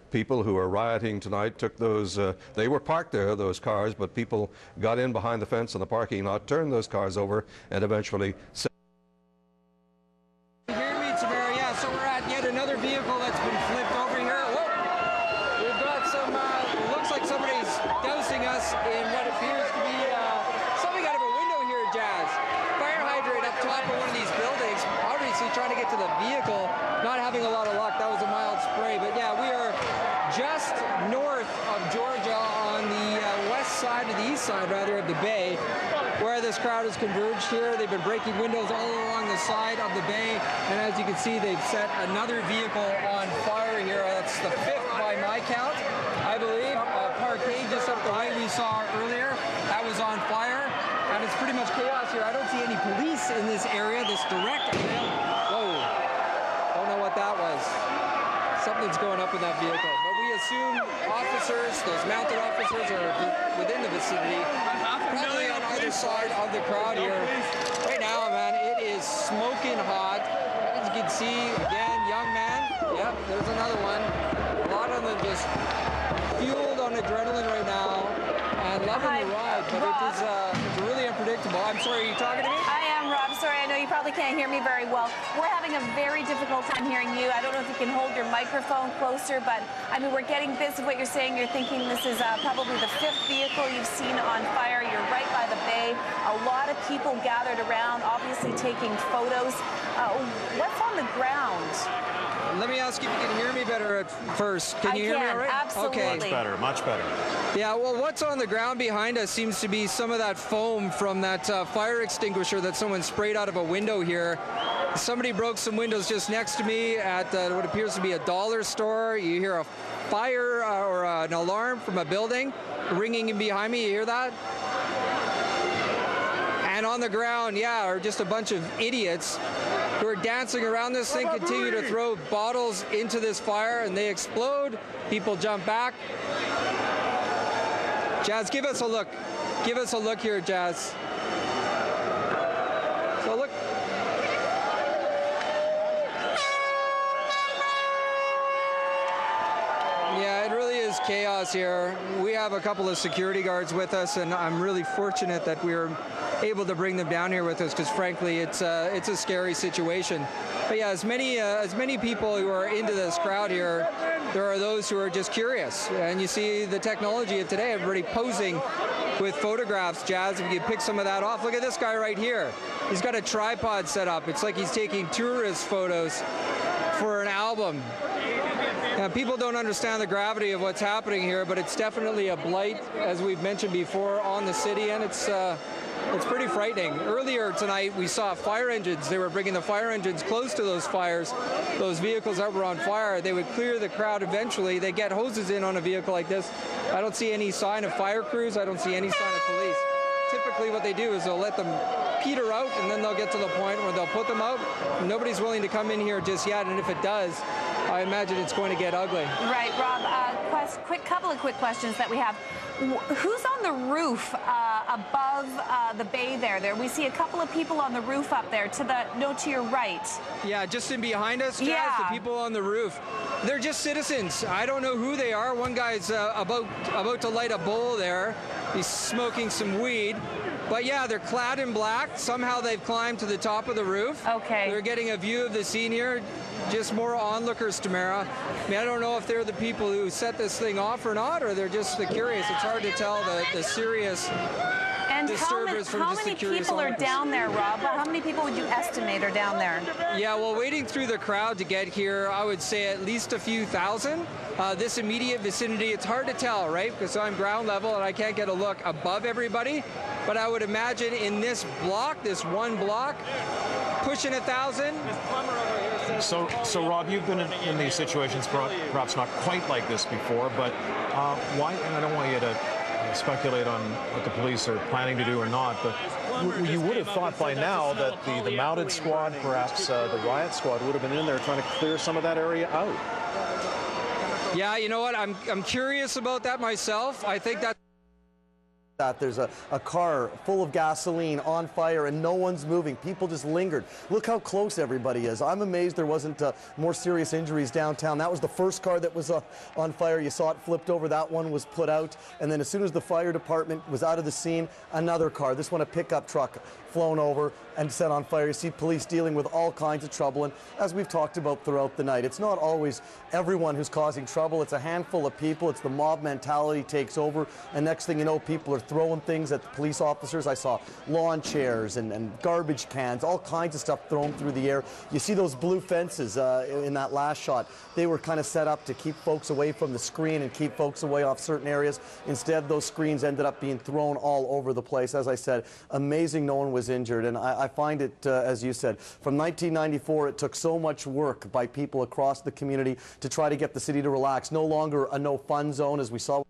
people who are rioting tonight took those, they were parked there, those cars, but people got in behind the fence in the parking lot, turned those cars over, and eventually... You hear me, Tamara? Yeah, so we're at, yet another vehicle that's been flipped over here. Whoa! We've got some, looks like somebody's dousing us in what appears to be something out of a window here, Jazz. Fire hydrant up top of one of these buildings. Obviously trying to get to the vehicle, not having a lot of luck. That was a mild spray. But yeah, we are just north of Georgia on the west side, or the east side rather, of the bay, where this crowd has converged here. They've been breaking windows all along the side of the bay, and as you can see, they've set another vehicle on fire here. That's the 5th by my count, I believe. Parkade just up the way we saw earlier, that was on fire, and it's pretty much chaos here. I don't see any police in this area, this direct area. Whoa, don't know what that was. Something's going up in that vehicle, but we assume officers, those mounted officers, are within the vicinity, probably on either side of the crowd here. Right now, man, it is smoking hot. As you can see, again, young man. Yep, there's another one. A lot of them just fueled on adrenaline right now and loving the ride, but it's really unpredictable. I'm sorry, are you talking to me? I am, Rob. Sorry, I know you probably can't hear me very well. We're having a very difficult time hearing you. I don't know if you can hold your microphone closer, but I mean, we're getting bits of what you're saying. You're thinking this is probably the 5th vehicle you've seen on fire. You're right by the bay. A lot of people gathered around, obviously taking photos. What's on the ground? Let me ask you if you can hear me better at first. Can you hear me all right? Absolutely. Okay. Much better, much better. Yeah, well, what's on the ground behind us seems to be some of that foam from that fire extinguisher that someone sprayed out of a window here. Somebody broke some windows just next to me at what appears to be a dollar store. You hear a fire or an alarm from a building ringing in behind me. You hear that? And on the ground, yeah, are just a bunch of idiots who are dancing around this thing, continue to throw bottles into this fire, and they explode. People jump back. Jazz, give us a look. Give us a look here, Jazz. So look. Yeah, it really is chaos here. We have a couple of security guards with us, and I'm really fortunate that we were able to bring them down here with us, because frankly, it's a scary situation. But yeah, as many people who are into this crowd here, there are those who are just curious. And you see the technology of today, everybody posing with photographs. Jazz, if you could pick some of that off. Look at this guy right here. He's got a tripod set up. It's like he's taking tourist photos for an album. Now, people don't understand the gravity of what's happening here, but it's definitely a blight, as we've mentioned before, on the city, and it's pretty frightening. Earlier tonight, we saw fire engines. They were bringing the fire engines close to those fires, those vehicles that were on fire. They would clear the crowd eventually. They get hoses in on a vehicle like this. I don't see any sign of fire crews. I don't see any sign of police. Typically what they do is they'll let them peter out, and then they'll get to the point where they'll put them out. Nobody's willing to come in here just yet, and if it does, I imagine it's going to get ugly. Right, Rob, couple of quick questions that we have. Who's on the roof above the bay there? We see a couple of people on the roof up there, to your right. Yeah, just in behind us, Jazz, yeah. The people on the roof. They're just citizens. I don't know who they are. One guy's about to light a bowl there. He's smoking some weed. But yeah, they're clad in black. Somehow they've climbed to the top of the roof. Okay. They're getting a view of the scene here. Just more onlookers, Tamara. I mean, I don't know if they're the people who set this thing off or not, or they're just the curious. It's hard to tell the serious disturbers from just the curious. How many people are down there, Rob? How many people would you estimate are down there? Yeah, well, waiting through the crowd to get here, I would say at least a few thousand. This immediate vicinity, it's hard to tell, right? Because I'm ground level and I can't get a look above everybody. But I would imagine in this block, this one block, pushing 1,000. So Rob, you've been in these situations, perhaps not quite like this before, but why, and I don't want you to speculate on what the police are planning to do or not, but you would have thought by now that the mounted squad, perhaps the riot squad, would have been in there trying to clear some of that area out. Yeah, you know what? I'm curious about that myself. I think that there's a car full of gasoline on fire and no one's moving. People just lingered. Look how close everybody is. I'm amazed there wasn't more serious injuries downtown. That was the first car that was on fire. You saw it flipped over. That one was put out. And then as soon as the fire department was out of the scene, another car, this one a pickup truck, flown over. and set on fire. You see police dealing with all kinds of trouble, and as we've talked about throughout the night, it's not always everyone who's causing trouble. It's a handful of people. It's the mob mentality takes over, and next thing you know, people are throwing things at the police officers. I saw lawn chairs and garbage cans, all kinds of stuff thrown through the air. You see those blue fences in that last shot. They were kind of set up to keep folks away from the screen and keep folks away off certain areas. Instead, those screens ended up being thrown all over the place. As I said, amazing no one was injured. And I find it, as you said, from 1994, it took so much work by people across the community to try to get the city to relax. No longer a no-fun zone, as we saw.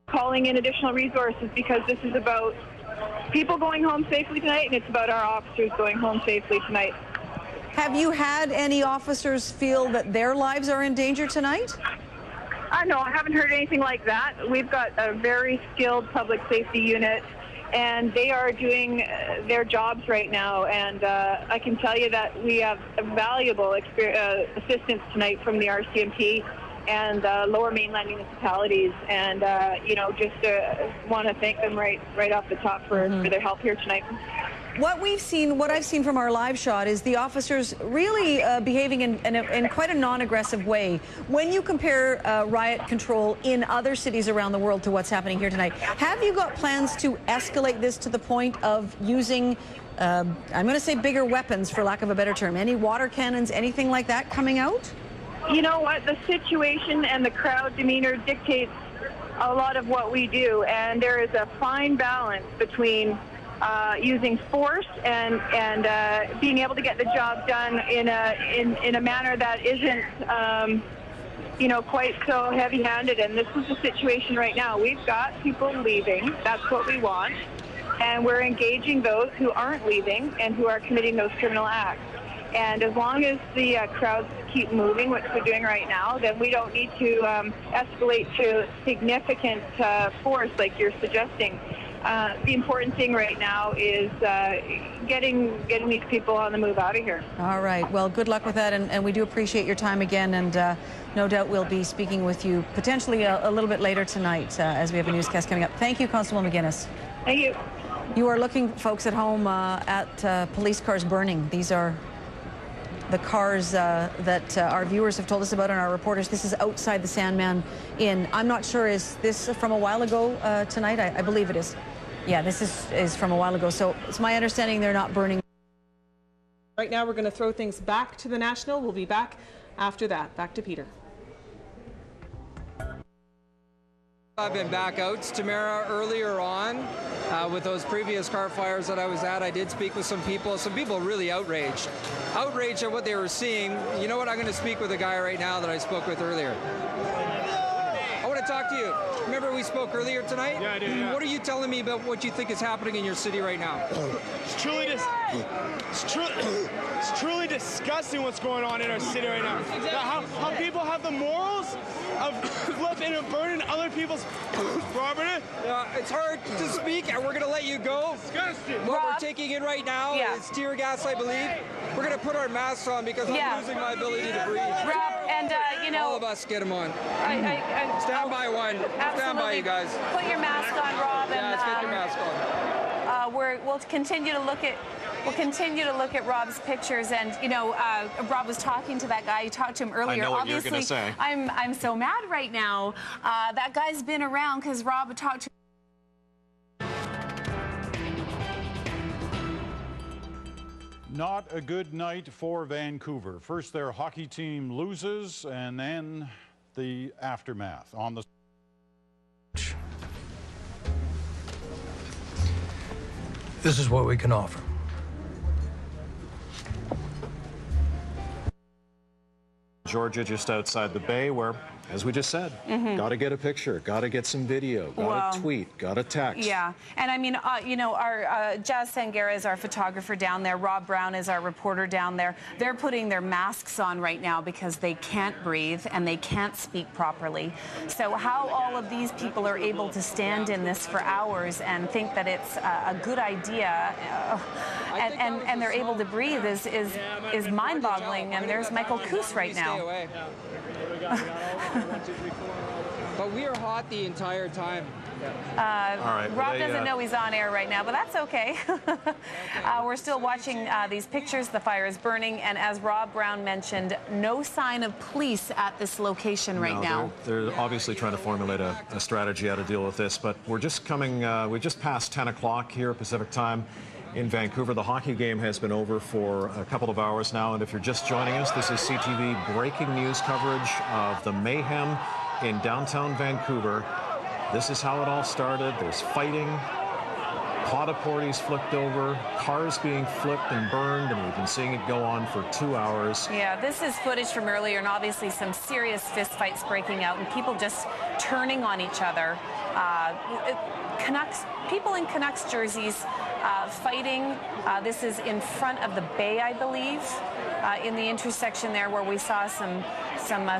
Calling in additional resources because this is about people going home safely tonight, and it's about our officers going home safely tonight. Have you had any officers feel that their lives are in danger tonight? No, I haven't heard anything like that. We've got a very skilled public safety unit, and they are doing their jobs right now. And I can tell you that we have a valuable assistance tonight from the RCMP and lower mainland municipalities. And, you know, just want to thank them right off the top for their help here tonight. What I've seen from our live shot is the officers really behaving in quite a non-aggressive way. When you compare riot control in other cities around the world to what's happening here tonight, have you got plans to escalate this to the point of using, I'm going to say bigger weapons, for lack of a better term? Any water cannons, anything like that coming out? You know what? The situation and the crowd demeanor dictates a lot of what we do, and there is a fine balance between using force and being able to get the job done in a manner that isn't you know, quite so heavy-handed. And this is the situation right now. We've got people leaving. That's what we want, and we're engaging those who aren't leaving and who are committing those criminal acts. And as long as the crowds keep moving, which we're doing right now, then we don't need to escalate to significant force like you're suggesting. The important thing right now is getting these people on the move out of here. All right. Well, good luck with that, and we do appreciate your time again, and no doubt we'll be speaking with you potentially a little bit later tonight as we have a newscast coming up. Thank you, Constable McGuinness. Thank you. You are looking, folks at home, at police cars burning. These are the cars that our viewers have told us about and our reporters. This is outside the Sandman Inn. I'm not sure, is this from a while ago tonight? I believe it is. Yeah, this is from a while ago. So it's my understanding they're not burning. Right now we're going to throw things back to the National. We'll be back after that. Back to Peter. I've been back out, Tamara, earlier on with those previous car fires that I was at. I did speak with some people really outraged at what they were seeing. You know what? I'm going to speak with a guy right now that I spoke with earlier. I want to talk to you. Remember we spoke earlier tonight? Yeah, I do. Yeah. What are you telling me about what you think is happening in your city right now? It's truly disgusting what's going on in our city right now. How people have the morals of flipping and burning other people's property. It's hard to speak, and we're going to let you go. Disgusting. What we're taking in right now is tear gas, I believe. We're going to put our masks on because I'm losing my ability to breathe. Rob, and you know, all of us get them on. Stand by one. Stand by, you guys. Put your mask on, Rob. Yeah, let's get your mask on. We'll continue to look at. We'll continue to look at Rob's pictures, and you know, Rob was talking to that guy. You talked to him earlier. I know what Obviously, you're going to say. I'm so mad right now. That guy's been around because Rob talked to. Not a good night for Vancouver. First, their hockey team loses, and then the aftermath on the. This is what we can offer. Georgia, just outside the Bay, where, as we just said, got to get a picture, got to get some video, got to tweet, got to text. Yeah, and I mean, you know, our Jazz Sangera is our photographer down there. Rob Brown is our reporter down there. They're putting their masks on right now because they can't breathe and they can't speak properly. So how all of these people are able to stand in this for hours and think that it's a good idea and they're able to breathe is mind-boggling. And there's Michael Coos right now. But we are hot the entire time. right, Rob doesn't know he's on air right now, but that's okay. We're still watching these pictures. The fire is burning, and as Rob Brown mentioned, no sign of police at this location right now. They're obviously trying to formulate a strategy how to deal with this, but we're just coming, we just passed 10 o'clock here Pacific time in Vancouver. The hockey game has been over for a couple of hours now, and if you're just joining us, this is CTV breaking news coverage of the mayhem in downtown Vancouver. This is how it all started. There's fighting, porta potties flipped over, cars being flipped and burned, and we've been seeing it go on for 2 hours. Yeah, this is footage from earlier, and obviously some serious fistfights breaking out and people just turning on each other. People in Canucks jerseys fighting. This is in front of the Bay, I believe, in the intersection there where we saw some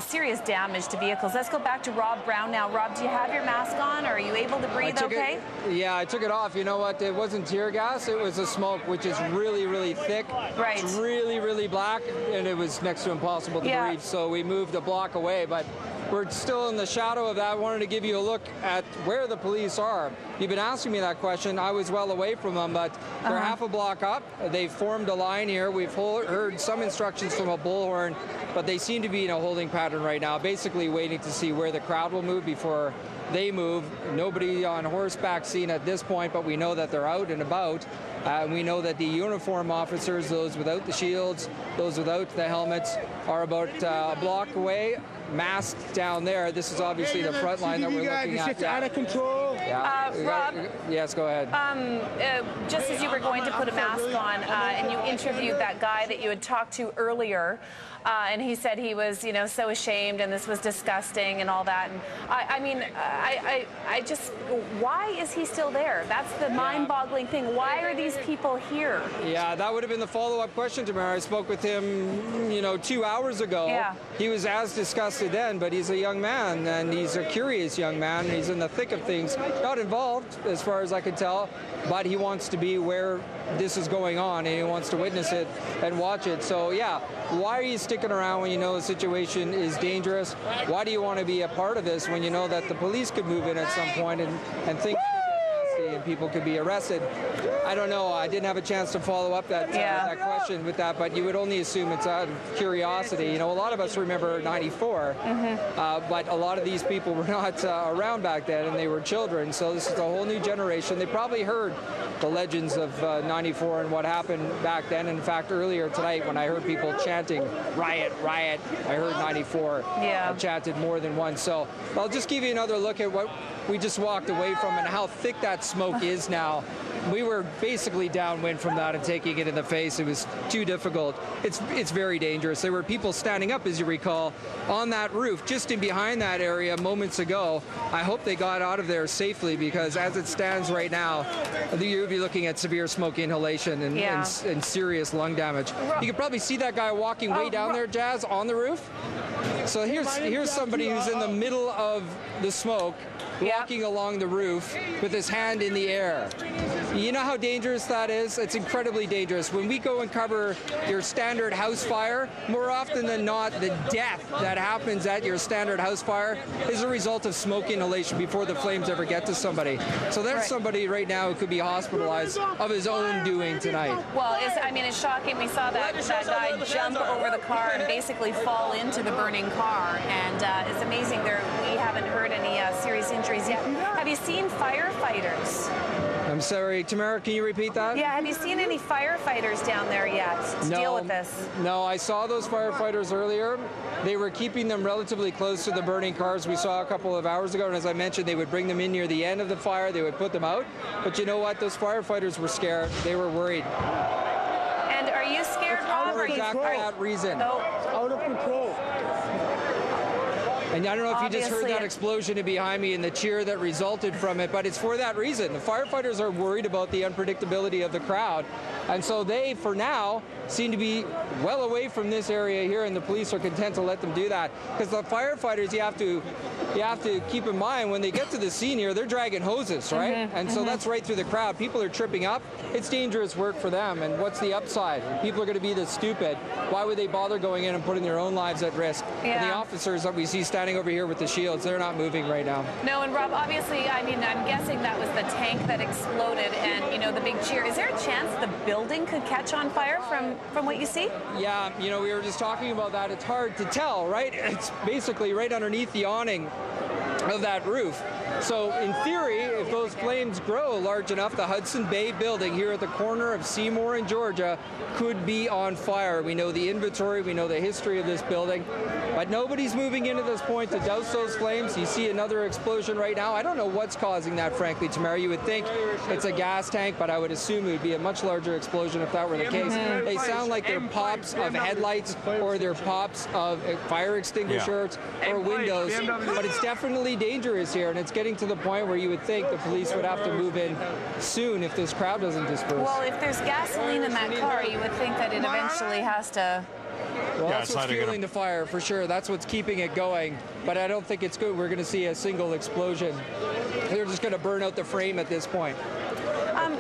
serious damage to vehicles. Let's go back to Rob Brown now. Rob, do you have your mask on? Are you able to breathe okay? Yeah, I took it off. You know what? It wasn't tear gas. It was a smoke, which is really, really thick. Right. It's really, really black, and it was next to impossible to breathe. So we moved a block away, but we're still in the shadow of that. I wanted to give you a look at where the police are. You've been asking me that question. I was well away from them, but they're half a block up. They've formed a line here. We've heard some instructions from a bullhorn, but they seem to be in a holding pattern right now, basically waiting to see where the crowd will move before they move. Nobody on horseback seen at this point, but we know that they're out and about. We know that the uniform officers, those without the shields, those without the helmets, are about a block away, masked down there. This is obviously the front line that we're looking at. It's out of control. Yeah. Rob, yes, go ahead. Just as you were going to put a mask on, and you interviewed that guy that you had talked to earlier, and he said he was, you know, so ashamed and this was disgusting and all that. And I just, why is he still there? That's the mind-boggling thing. Why are these people here? Yeah, that would have been the follow-up question, Tamara. I spoke with him, 2 hours ago. Yeah. He was as disgusted then, but he's a young man, and he's a curious young man. He's in the thick of things, not involved, as far as I can tell, but he wants to be where this is going on, and he wants to witness it and watch it. So, yeah, why are you sticking around when you know the situation is dangerous? Why do you want to be a part of this when you know that the police could move in at some point and things could get nasty and people could be arrested? I don't know. I didn't have a chance to follow up that question with that, but you would only assume it's out of curiosity. You know, a lot of us remember 94, but a lot of these people were not around back then, and they were children, so this is a whole new generation. They probably heard the legends of 94 and what happened back then. In fact, earlier tonight when I heard people chanting, "Riot, riot," I heard 94 chanted more than once. So I'll just give you another look at what we just walked away from and how thick that smoke is now. We were basically downwind from that and taking it in the face. It was too difficult. It's very dangerous. There were people standing up, as you recall, on that roof, just in behind that area moments ago. I hope they got out of there safely, because as it stands right now, you'd be looking at severe smoke inhalation and serious lung damage. You can probably see that guy walking way down there, Jazz, on the roof. So here's somebody who's in the middle of the smoke, walking along the roof with his hand in the air. You know how dangerous that is? It's incredibly dangerous. When we go and cover your standard house fire, more often than not, the death that happens at your standard house fire is a result of smoke inhalation before the flames ever get to somebody. So there's somebody right now who could be hospitalized of his own doing tonight. Well, it's shocking. We saw that guy jump over the car and basically fall into the burning car, and it's amazing. We haven't heard any serious injuries yet. Have you seen firefighters? I'm sorry, Tamara, can you repeat that? Yeah, have you seen any firefighters down there yet to deal with this? No, I saw those firefighters earlier. They were keeping them relatively close to the burning cars we saw a couple of hours ago, and as I mentioned, they would bring them in near the end of the fire, they would put them out. But you know what? Those firefighters were scared. They were worried. And are you scared, Rob? For exactly that reason. No. Out of control. And I don't know if you just heard that explosion behind me and the cheer that resulted from it, but it's for that reason. The firefighters are worried about the unpredictability of the crowd. And so they, for now, seem to be well away from this area here, and the police are content to let them do that. Because the firefighters, you have to keep in mind, when they get to the scene here, they're dragging hoses, right? And so that's right through the crowd. People are tripping up. It's dangerous work for them. And what's the upside? People are going to be this stupid. Why would they bother going in and putting their own lives at risk? And the officers that we see standing over here with the shields, they're not moving right now. No, and Rob, obviously, I mean, I'm guessing that was the tank that exploded and, you know, the big cheer. Is there a chance the building could catch on fire from what you see? Yeah, you know, we were just talking about that. It's hard to tell, right? It's basically right underneath the awning of that roof. So in theory, if those flames grow large enough, the Hudson Bay building here at the corner of Seymour and Georgia could be on fire. We know the inventory, we know the history of this building, but nobody's moving in at this point to douse those flames. You see another explosion right now. I don't know what's causing that, frankly, Tamara. You would think it's a gas tank, but I would assume it would be a much larger explosion if that were the case. They sound like they're pops of headlights or they're pops of fire extinguishers or windows, but it's definitely dangerous here, and it's getting to the point where you would think the police would have to move in soon if this crowd doesn't disperse. Well, if there's gasoline in that car, you would think that it eventually has to... Well, that's what's fueling the fire, for sure. That's what's keeping it going. But I don't think it's good. We're going to see a single explosion. They're just going to burn out the frame at this point.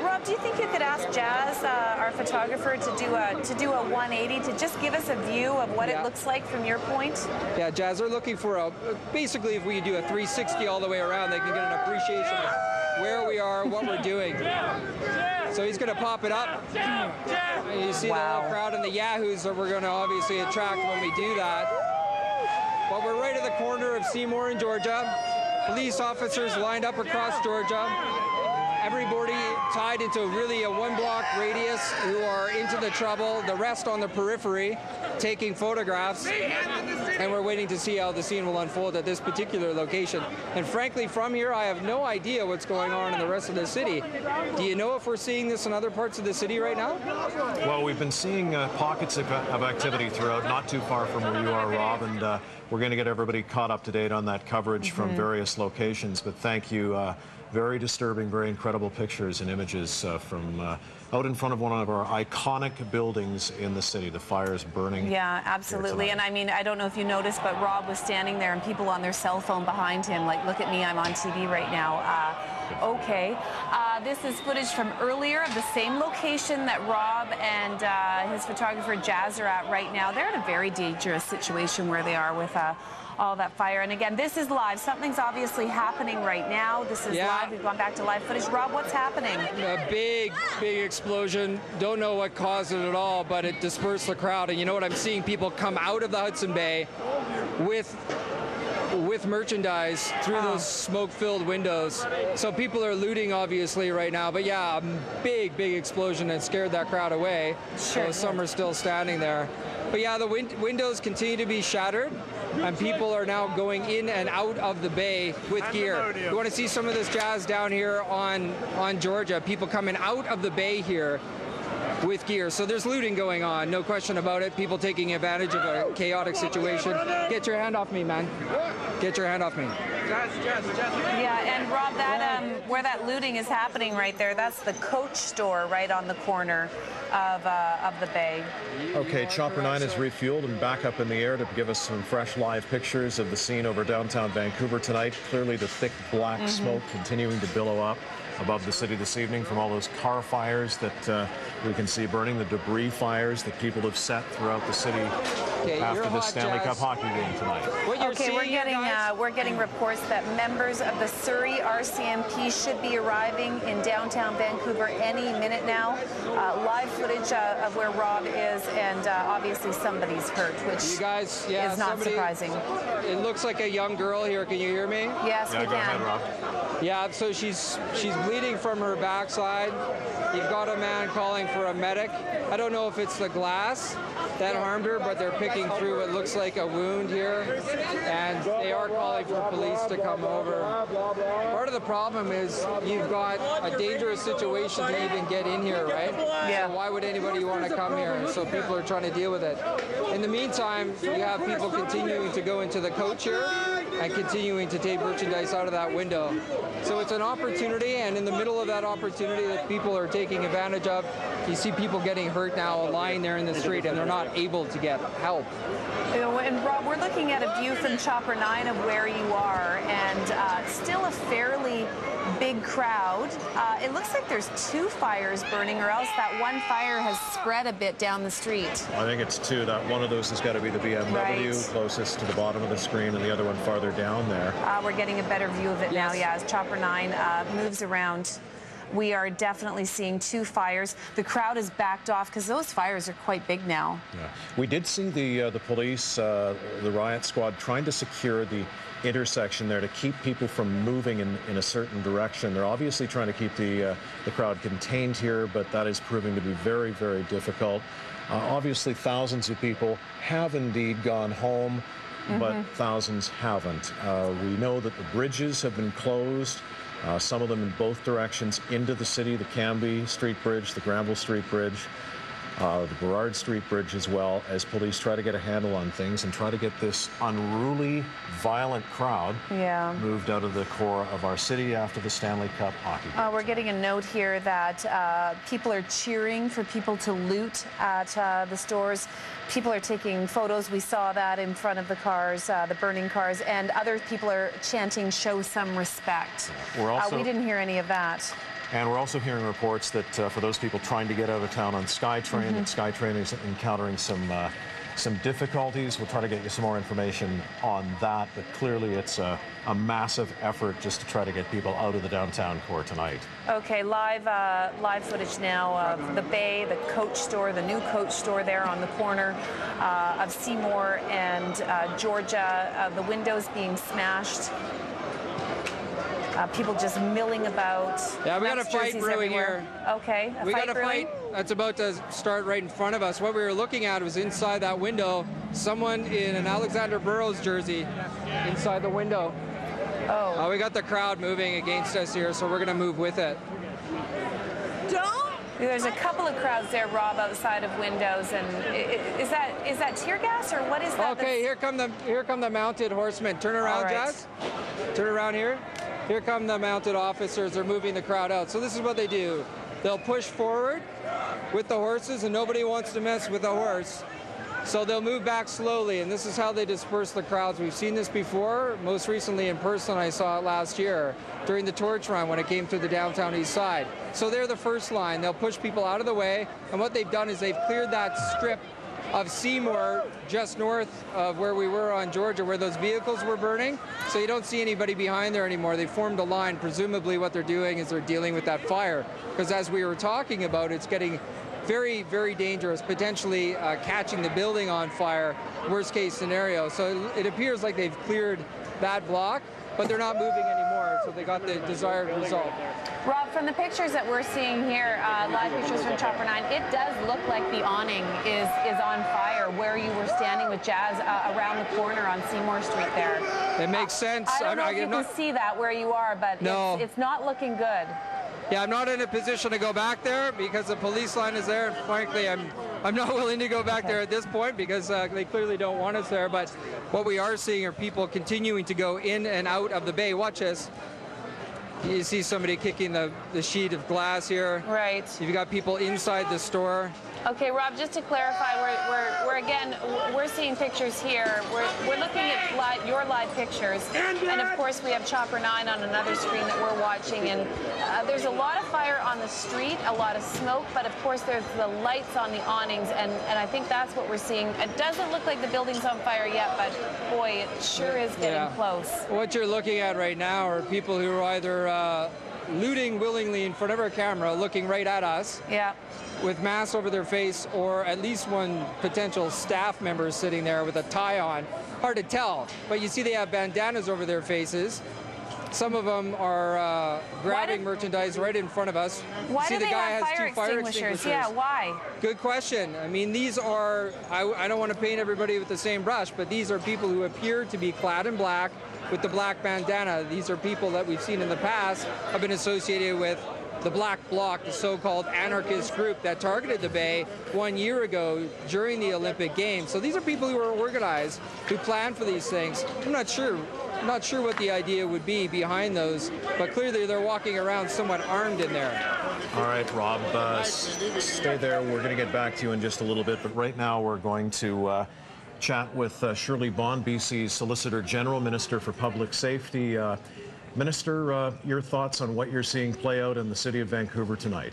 Rob, do you think you could ask Jazz, our photographer, to do a 180 to just give us a view of what it looks like from your point? Yeah, Jazz, they're looking for basically if we do a 360 all the way around, they can get an appreciation of where we are, what we're doing. So he's going to pop it up. And you see the whole crowd and the yahoos that we're going to obviously attract when we do that. But we're right at the corner of Seymour and Georgia. Police officers lined up across Georgia. Everybody tied into really a one-block radius who are into the trouble, the rest on the periphery taking photographs, and we're waiting to see how the scene will unfold at this particular location. And frankly, from here, I have no idea what's going on in the rest of the city. Do you know if we're seeing this in other parts of the city right now? Well, we've been seeing pockets of activity throughout, not too far from where you are, Rob, and we're going to get everybody caught up to date on that coverage from various locations. But thank you. Very disturbing, very incredible pictures and images from out in front of one of our iconic buildings in the city. The fire's burning. Yeah, absolutely. And I mean, I don't know if you noticed, but Rob was standing there and people on their cell phone behind him, like, look at me, I'm on TV right now. Okay. This is footage from earlier of the same location that Rob and his photographer Jazz are at right now. They're in a very dangerous situation where they are with all that fire. And again, this is live. Something's obviously happening right now. This is live. We've gone back to live footage. Rob, what's happening? A big explosion. Don't know what caused it at all, but it dispersed the crowd. And you know what? I'm seeing people come out of the Hudson Bay with merchandise through those smoke-filled windows. So people are looting, obviously, right now. But yeah, a big explosion that scared that crowd away. Sure. So some are still standing there. But yeah, the windows continue to be shattered, and people are now going in and out of the bay with gear. You want to see some of this Jazz down here on Georgia. People coming out of the bay here with gear. So there's looting going on, no question about it. People taking advantage of a chaotic situation. Get your hand off me, man. Get your hand off me. Yeah, and Rob, that where that looting is happening right there, that's the Coach store right on the corner of the bay. Okay, Chopper 9 is refueled and back up in the air to give us some fresh live pictures of the scene over downtown Vancouver tonight. Clearly the thick black smoke continuing to billow up above the city this evening from all those car fires that we can see burning, the debris fires that people have set throughout the city after the Stanley Cup hockey game tonight. Okay, we're getting reports that members of the Surrey RCMP should be arriving in downtown Vancouver any minute now. Live footage of where Rob is, and obviously somebody's hurt, which is not surprising. It looks like a young girl here. Can you hear me? Yes, we can. Go ahead, Rob. Yeah, so she's bleeding from her backside. You've got a man calling for a medic. I don't know if it's the glass that harmed her, but they're picking through what looks like a wound here, and they are calling for police to come over. Part of the problem is you've got a dangerous situation to even get in here, right? Yeah. So why would anybody want to come here? So people are trying to deal with it. In the meantime, you have people continuing to go into the coach here and continuing to take merchandise out of that window. So it's an opportunity, and in the middle of that opportunity that people are taking advantage of, You see people getting hurt now lying there in the street, and they're not able to get help. You know, and Rob, we're looking at a view from Chopper 9 of where you are, and still a fairly big crowd. It looks like there's 2 fires burning, or else that one fire has spread a bit down the street. I think it's 2. That one of those has got to be the BMW, Right. closest to the bottom of the screen, and the other one farther down there. We're getting a better view of it now, yeah, as Chopper 9 moves around. We are definitely seeing 2 fires. The crowd is backed off because those fires are quite big now. Yeah. We did see the police, the riot squad, trying to secure the intersection there to keep people from moving in a certain direction. They're obviously trying to keep the crowd contained here, but that is proving to be very, very difficult. Obviously, thousands of people have indeed gone home, but thousands haven't. We know that the bridges have been closed. Some of them in both directions into the city, the Cambie Street Bridge, the Granville Street Bridge, the Burrard Street Bridge as well, as police try to get a handle on things and try to get this unruly, violent crowd moved out of the core of our city after the Stanley Cup hockey. We're getting a note here that people are cheering for people to loot at the stores. People are taking photos. We saw that in front of the cars, the burning cars, and other people are chanting, "Show some respect." We didn't hear any of that. And we're also hearing reports that for those people trying to get out of town on SkyTrain, that SkyTrain is encountering some difficulties. We'll try to get you some more information on that, but clearly it's a massive effort just to try to get people out of the downtown core tonight. Okay, live footage now of the Bay, the Coach store, the new Coach store there on the corner of Seymour and Georgia. The windows being smashed. People just milling about. Yeah, we got a fight brewing here. Okay, we got a fight that's about to start right in front of us. What we were looking at was inside that window, someone in an Alexander Burrows jersey inside the window. Oh. We got the crowd moving against us here, so we're going to move with it. There's a couple of crowds there, Rob, outside of windows, and is that tear gas or what is that? Okay, here come the mounted horsemen. Turn around, Jazz. Turn around here. Here come the mounted officers. They're moving the crowd out. So this is what they do. They'll push forward with the horses, and nobody wants to mess with a horse. So they'll move back slowly, and this is how they disperse the crowds. We've seen this before. Most recently in person, I saw it last year during the torch run when it came through the downtown east side. So they're the first line. They'll push people out of the way, and what they've done is they've cleared that strip of Seymour just north of where we were on Georgia, where those vehicles were burning. So you don't see anybody behind there anymore. They formed a line. Presumably what they're doing is they're dealing with that fire. Because as we were talking about, it's getting very, very dangerous, potentially catching the building on fire, worst case scenario. So it appears like they've cleared that block, but they're not moving anymore, so they got the desired result. Rob, from the pictures that we're seeing here, live pictures from Chopper 9, it does look like the awning is on fire where you were standing with Jazz around the corner on Seymour Street there. It makes sense. I don't know if you can see that where you are, but it's not looking good. Yeah, I'm not in a position to go back there because the police line is there, and frankly, I'm not willing to go back there at this point because they clearly don't want us there. But what we are seeing are people continuing to go in and out of the bay. Watch this. You see somebody kicking the sheet of glass here. Right. You've got people inside the store. Okay, Rob, just to clarify, we're seeing pictures here. We're looking at your live pictures, and of course we have Chopper 9 on another screen that we're watching. And there's a lot of fire on the street, a lot of smoke, but of course there's the lights on the awnings, and I think that's what we're seeing. It doesn't look like the building's on fire yet, but boy, it sure is getting close. What you're looking at right now are people who are either looting willingly in front of our camera, looking right at us. Yeah. With masks over their face, or at least one potential staff member sitting there with a tie on. Hard to tell, but you see they have bandanas over their faces. Some of them are grabbing merchandise right in front of us. Why see do the they guy have has two fire extinguishers. Yeah, why? Good question. I mean, these are, I don't want to paint everybody with the same brush, but these are people who appear to be clad in black with the black bandana. These are people that we've seen in the past have been associated with the Black Bloc, the so-called anarchist group that targeted the Bay 1 year ago during the Olympic Games. So these are people who are organized, who plan for these things. I'm not sure what the idea would be behind those, but clearly they're walking around somewhat armed in there. All right, Rob, stay there. We're going to get back to you in just a little bit, but right now we're going to chat with Shirley Bond, BC's Solicitor General, Minister for Public Safety. Minister, your thoughts on what you're seeing play out in the city of Vancouver tonight?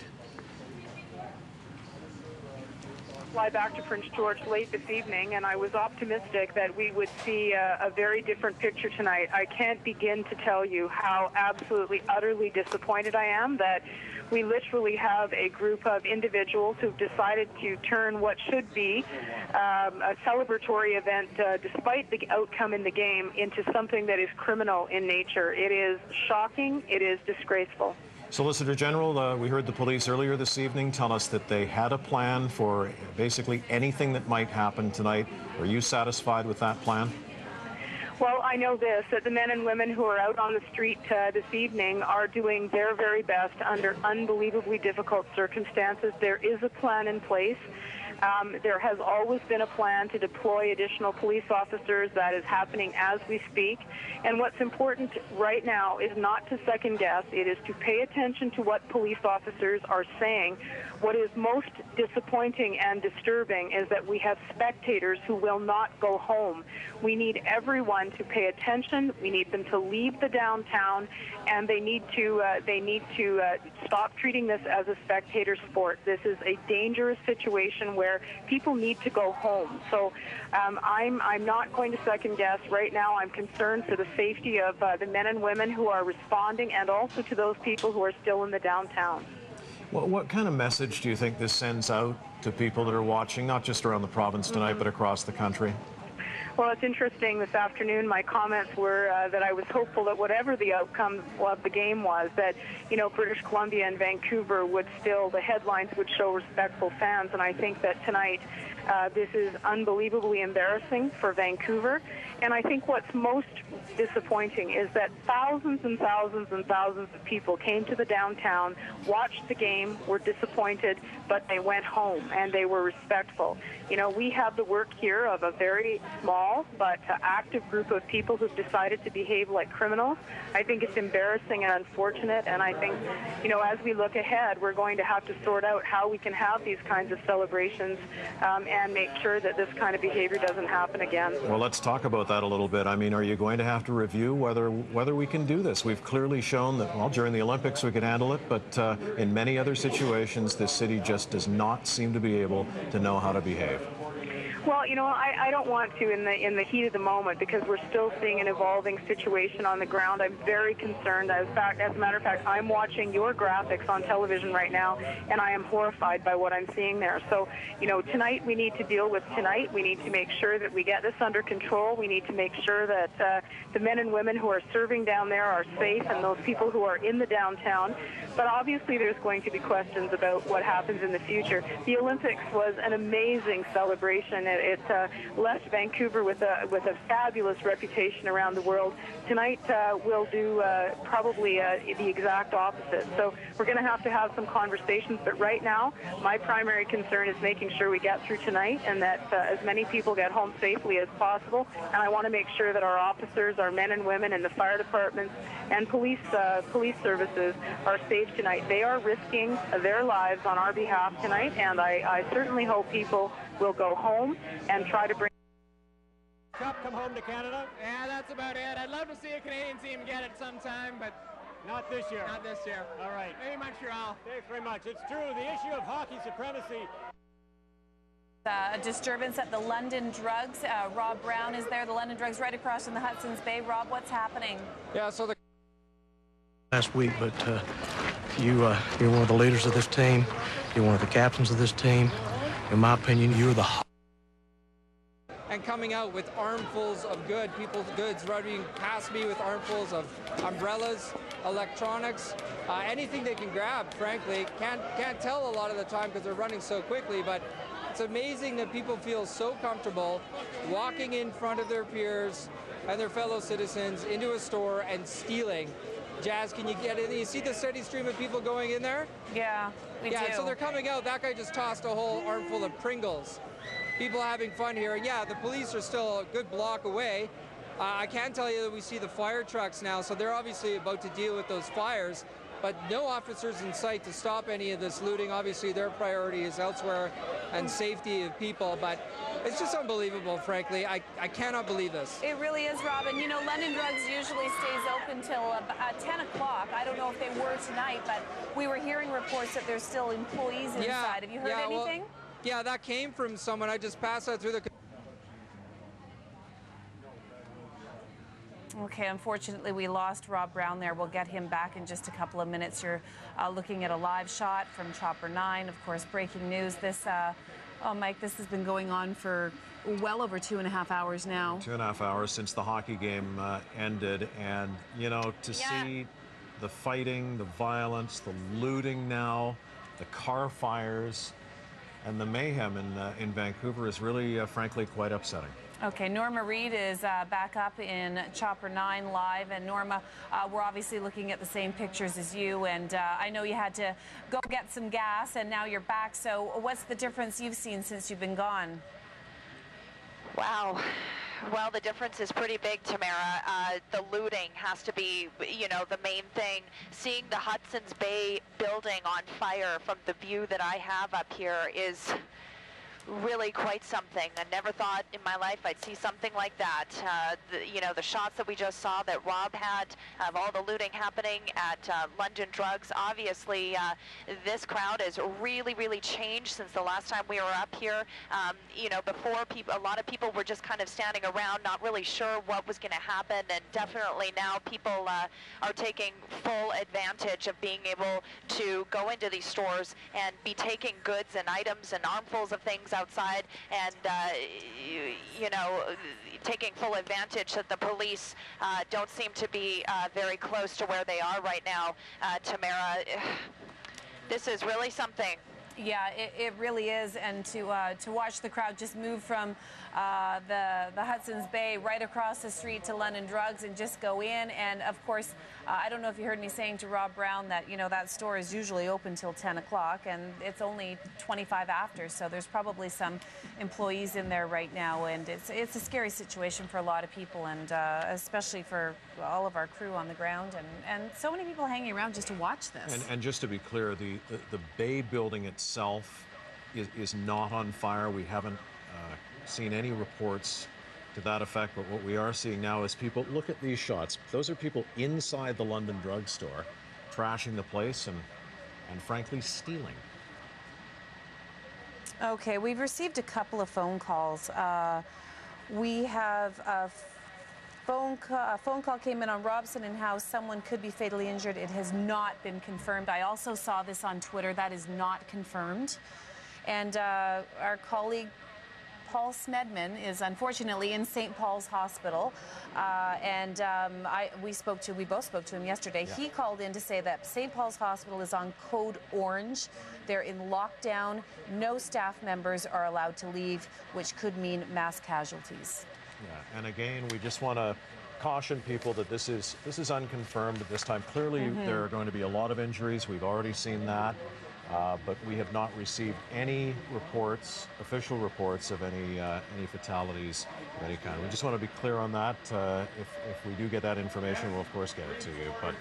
Fly back to Prince George late this evening, and I was optimistic that we would see a very different picture tonight. I can't begin to tell you how absolutely, utterly disappointed I am that we literally have a group of individuals who've decided to turn what should be a celebratory event, despite the outcome in the game, into something that is criminal in nature. It is shocking. It is disgraceful. Solicitor General, we heard the police earlier this evening tell us that they had a plan for basically anything that might happen tonight. Are you satisfied with that plan? Well, I know this, that the men and women who are out on the street this evening are doing their very best under unbelievably difficult circumstances. There is a plan in place. There has always been a plan to deploy additional police officers. That is happening as we speak. And what's important right now is not to second guess. It is to pay attention to what police officers are saying. What is most disappointing and disturbing is that we have spectators who will not go home. We need everyone to pay attention. We need them to leave the downtown, and they need to stop treating this as a spectator sport. This is a dangerous situation where people need to go home. So I'm not going to second guess. Right now I'm concerned for the safety of the men and women who are responding, and also to those people who are still in the downtown. What kind of message do you think this sends out to people that are watching, not just around the province tonight, but across the country? Well, it's interesting. This afternoon, my comments were that I was hopeful that whatever the outcome of the game was, that, you know, British Columbia and Vancouver would still, the headlines would show respectful fans. And I think that tonight, this is unbelievably embarrassing for Vancouver. And I think what's most disappointing is that thousands and thousands and thousands of people came to the downtown, watched the game, were disappointed, but they went home and they were respectful. You know, we have the work here of a very small but active group of people who've decided to behave like criminals. I think it's embarrassing and unfortunate, and I think, you know, as we look ahead, we're going to have to sort out how we can have these kinds of celebrations and make sure that this kind of behavior doesn't happen again. Well, let's talk about that a little bit. I mean, are you going to have to review whether we can do this? We've clearly shown that, well, during the Olympics we could handle it, but in many other situations, this city just does not seem to be able to know how to behave. Well, you know, I don't want to in the heat of the moment, because we're still seeing an evolving situation on the ground. I'm very concerned. As a matter of fact, I'm watching your graphics on television right now, and I am horrified by what I'm seeing there. So, you know, tonight we need to deal with tonight. We need to make sure that we get this under control. We need to make sure that the men and women who are serving down there are safe, and those people who are in the downtown. But obviously there's going to be questions about what happens in the future. The Olympics was an amazing celebration. It left Vancouver with a fabulous reputation around the world. Tonight we'll do probably the exact opposite. So we're going to have some conversations. But right now, my primary concern is making sure we get through tonight, and that as many people get home safely as possible. And I want to make sure that our officers, our men and women in the fire departments and police services are safe tonight. They are risking their lives on our behalf tonight, and I certainly hope people will go home and try to bring Cup come home to Canada? Yeah, that's about it. I'd love to see a Canadian team get it sometime, but not this year. Not this year. All right. Maybe Montreal. Thanks very much. It's true. The issue of hockey supremacy. A disturbance at the London Drugs. Rob Brown is there. The London Drugs right across from the Hudson's Bay. Rob, what's happening? Yeah, so last week, but you're one of the leaders of this team. You're one of the captains of this team. In my opinion, you're the and coming out with armfuls of people's goods, running past me with armfuls of umbrellas, electronics, anything they can grab, frankly. Can't tell a lot of the time because they're running so quickly, but it's amazing that people feel so comfortable walking in front of their peers and their fellow citizens into a store and stealing. Jazz, can you get in? You see the steady stream of people going in there? Yeah, we do. So they're coming out. That guy just tossed a whole armful of Pringles. People having fun here. And yeah, the police are still a good block away. I can tell you that we see the fire trucks now, so they're obviously about to deal with those fires. but no officers in sight to stop any of this looting. Obviously, their priority is elsewhere and safety of people, but it's just unbelievable, frankly. I cannot believe this. It really is, Robin. You know, London Drugs usually stays open till 10 o'clock. I don't know if they were tonight, but we were hearing reports that there's still employees inside. Have you heard anything? Well, yeah, that came from someone. I just passed that through the... Okay, unfortunately, we lost Rob Brown there. We'll get him back in just a couple of minutes. You're looking at a live shot from Chopper 9. Of course, breaking news. This, oh, Mike, this has been going on for well over 2.5 hours now. 2.5 hours since the hockey game ended. And, you know, to see the fighting, the violence, the looting now, the car fires, and the mayhem in Vancouver is really, frankly, quite upsetting. Okay, Norma Reed is back up in Chopper 9 live. And Norma, we're obviously looking at the same pictures as you. And I know you had to go get some gas, and now you're back. So what's the difference you've seen since you've been gone? Wow. Well, the difference is pretty big, Tamara. The looting has to be, you know, the main thing. Seeing the Hudson's Bay building on fire from the view that I have up here is really quite something. I never thought in my life I'd see something like that. You know, the shots that we just saw that Rob had of all the looting happening at London Drugs. Obviously, this crowd has really, really changed since the last time we were up here. You know, before a lot of people were just kind of standing around, not really sure what was going to happen, and definitely now people are taking full advantage of being able to go into these stores and be taking goods and items and armfuls of things outside, and you know, taking full advantage that the police don't seem to be very close to where they are right now. Tamara, this is really something. Yeah, it really is, and to watch the crowd just move from the Hudson's Bay right across the street to London Drugs and just go in. And of course, I don't know if you heard me saying to Rob Brown that, you know, that store is usually open till 10 o'clock, and it's only 25 after, so there's probably some employees in there right now, and it's a scary situation for a lot of people, and especially for all of our crew on the ground, and so many people hanging around just to watch this. And just to be clear, the Bay building itself is not on fire. We haven't seen any reports to that effect, but what we are seeing now is people, look at these shots. Those are people inside the London Drug Store, trashing the place and frankly stealing. Okay, we've received a couple of phone calls. We have a phone call came in on Robson and House. Someone could be fatally injured. It has not been confirmed. I also saw this on Twitter. That is not confirmed. And our colleague Paul Smedman is unfortunately in St. Paul's Hospital, and we both spoke to him yesterday. Yeah. He called in to say that St. Paul's Hospital is on code orange. They're in lockdown. No staff members are allowed to leave, which could mean mass casualties. Yeah, and again, we just want to caution people that this is unconfirmed at this time. Clearly, there are going to be a lot of injuries. We've already seen that. But we have not received any reports, official reports of any fatalities of any kind. We just want to be clear on that. If we do get that information, we'll of course get it to you. But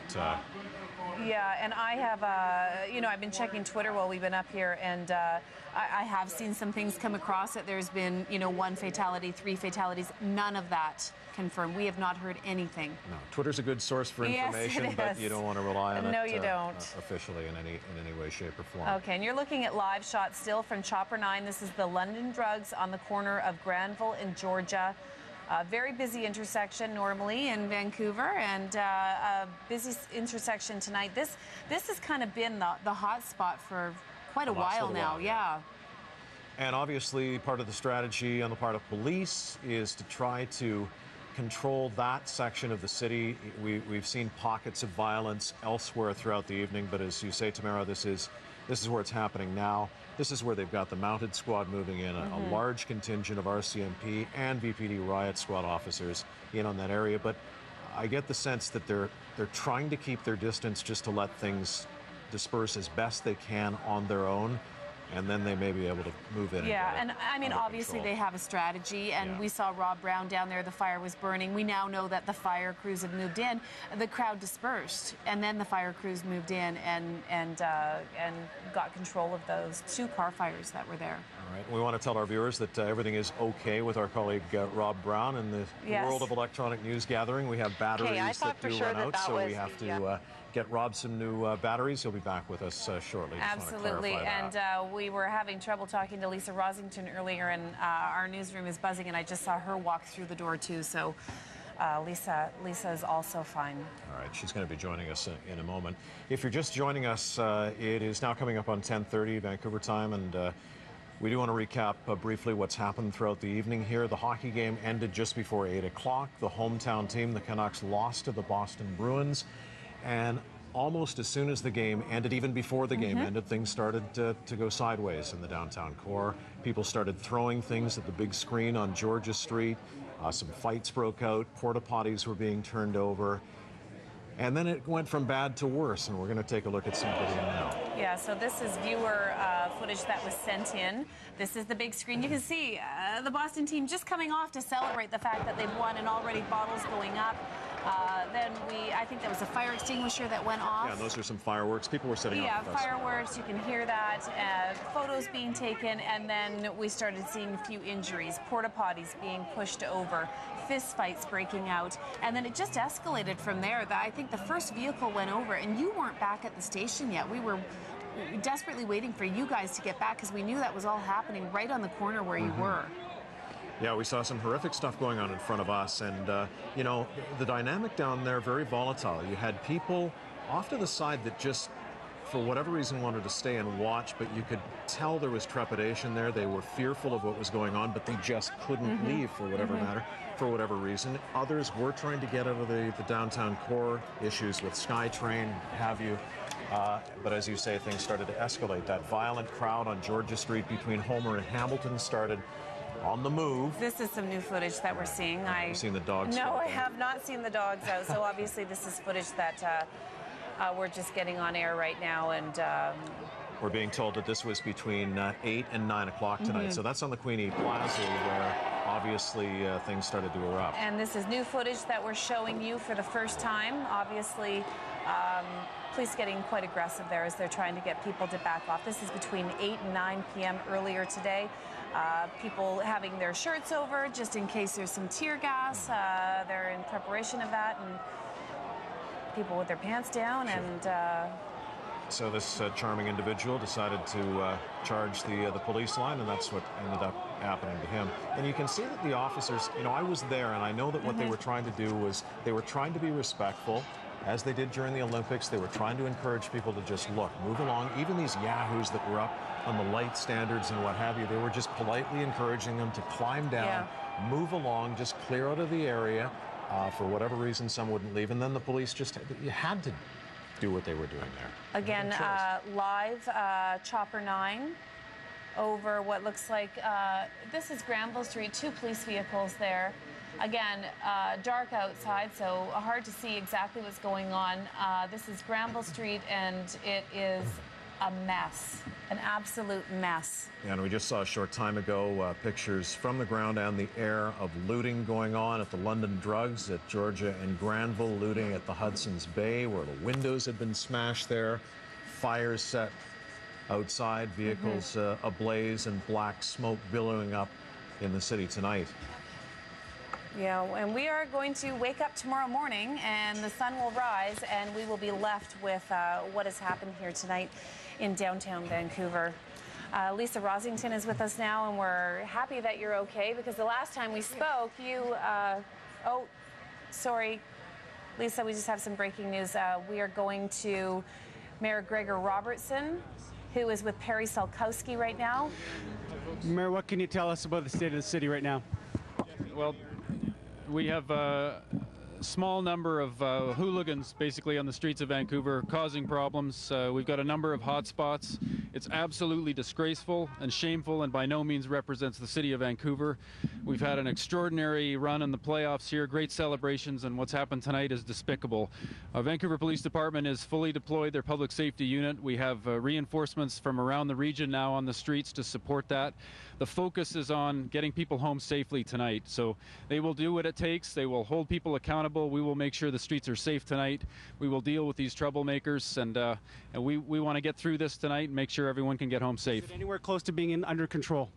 yeah, and I have, you know, I've been checking Twitter while we've been up here, and I have seen some things come across it. There's been, you know, 1 fatality, 3 fatalities. None of that confirmed. We have not heard anything. No, Twitter's a good source for information, yes, but you don't want to rely on it. No, you don't. Officially in any way, shape, or form. Okay, and you're looking at live shots still from Chopper 9. This is the London Drugs on the corner of Granville and Georgia. Very busy intersection normally in Vancouver, and a busy intersection tonight. This has kind of been the hot spot for quite a while now. Yeah. And obviously, part of the strategy on the part of police is to try to control that section of the city. We've seen pockets of violence elsewhere throughout the evening, but as you say, Tamara, this is where it's happening now. This is where they've got the mounted squad moving in, a large contingent of RCMP and VPD riot squad officers in on that area. But I get the sense that they're trying to keep their distance just to let things disperse as best they can on their own. and then they may be able to move in. Yeah, and I mean, obviously they have a strategy, and we saw Rob Brown down there. The fire was burning. We now know that the fire crews have moved in. The crowd dispersed, and then the fire crews moved in and got control of those 2 car fires that were there. All right. We want to tell our viewers that everything is okay with our colleague Rob Brown. In the world of electronic news gathering, we have batteries that do run out, so we have to get Rob some new batteries. He'll be back with us shortly. Absolutely, and we were having trouble talking to Lisa Rosington earlier, and our newsroom is buzzing, and I just saw her walk through the door too, so Lisa is also fine. All right, she's going to be joining us in a moment. If you're just joining us, it is now coming up on 10:30 Vancouver time, and we do want to recap briefly what's happened throughout the evening here. The hockey game ended just before 8 o'clock. The hometown team, the Canucks, lost to the Boston Bruins. And almost as soon as the game ended, even before the game ended, things started to go sideways in the downtown core. People started throwing things at the big screen on Georgia Street. Some fights broke out. Porta potties were being turned over. And then it went from bad to worse, and we're going to take a look at some video now. Yeah, so this is viewer footage that was sent in. This is the big screen. You can see the Boston team just coming off to celebrate the fact that they've won, and already bottles going up. Then I think there was a fire extinguisher that went off. Yeah, and those are some fireworks. People were setting up. Yeah, fireworks, you can hear that. Photos being taken, and then we started seeing a few injuries. Porta potties being pushed over, fist fights breaking out, and then it just escalated from there. I think the first vehicle went over, and you weren't back at the station yet. We were desperately waiting for you guys to get back because we knew that was all happening right on the corner where you were. Yeah, we saw some horrific stuff going on in front of us, and you know, the dynamic down there, very volatile. You had people off to the side that just, for whatever reason, wanted to stay and watch, but you could tell there was trepidation there. They were fearful of what was going on, but they just couldn't leave for whatever matter, for whatever reason. Others were trying to get out of the downtown core, issues with SkyTrain, have you. But as you say, things started to escalate. That violent crowd on Georgia Street between Homer and Hamilton started on the move. This is some new footage that we're seeing. I've seen the dogs. No, I have not seen the dogs out. So obviously this is footage that we're just getting on air right now, and we're being told that this was between 8 and 9 o'clock tonight. So that's on the Queen E Plaza, where obviously things started to erupt. And this is new footage that we're showing you for the first time. Obviously, police getting quite aggressive there as they're trying to get people to back off. This is between 8 and 9 p.m. earlier today. People having their shirts over just in case there's some tear gas. They're in preparation of that, and people with their pants down. And so this charming individual decided to charge the police line, and that's what ended up happening to him. And you can see that the officers, you know, I was there, and I know that what they were trying to do was they were trying to be respectful. As they did during the Olympics, they were trying to encourage people to just look, move along. Even these yahoos that were up on the light standards and what have you, they were just politely encouraging them to climb down, move along, just clear out of the area. For whatever reason, some wouldn't leave. And then the police just, you had to do what they were doing there. Again, live, Chopper 9 over what looks like, this is Granville Street, 2 police vehicles there. Again, dark outside, so hard to see exactly what's going on. This is Granville Street, and it is a mess, an absolute mess. Yeah, and we just saw a short time ago pictures from the ground and the air of looting going on at the London Drugs, at Georgia and Granville, looting at the Hudson's Bay, where the windows had been smashed there, fires set outside, vehicles ablaze, and black smoke billowing up in the city tonight. Yeah, and we are going to wake up tomorrow morning, and the sun will rise, and we will be left with what has happened here tonight in downtown Vancouver. Lisa Rosington is with us now, and we're happy that you're okay, because the last time we spoke, you, oh, sorry, Lisa, we just have some breaking news. We are going to Mayor Gregor Robertson, who is with Perry Salkowski right now. Mayor, what can you tell us about the state of the city right now? Well, we have a small number of hooligans basically on the streets of Vancouver causing problems. We've got a number of hot spots. It's absolutely disgraceful and shameful, and by no means represents the city of Vancouver. We've had an extraordinary run in the playoffs here, great celebrations, and what's happened tonight is despicable. Vancouver Police Department is fully deployed their public safety unit. We have reinforcements from around the region now on the streets to support that. The focus is on getting people home safely tonight. So they will do what it takes. They will hold people accountable. We will make sure the streets are safe tonight. We will deal with these troublemakers, and we want to get through this tonight and make sure everyone can get home safe. Is it anywhere close to being under control?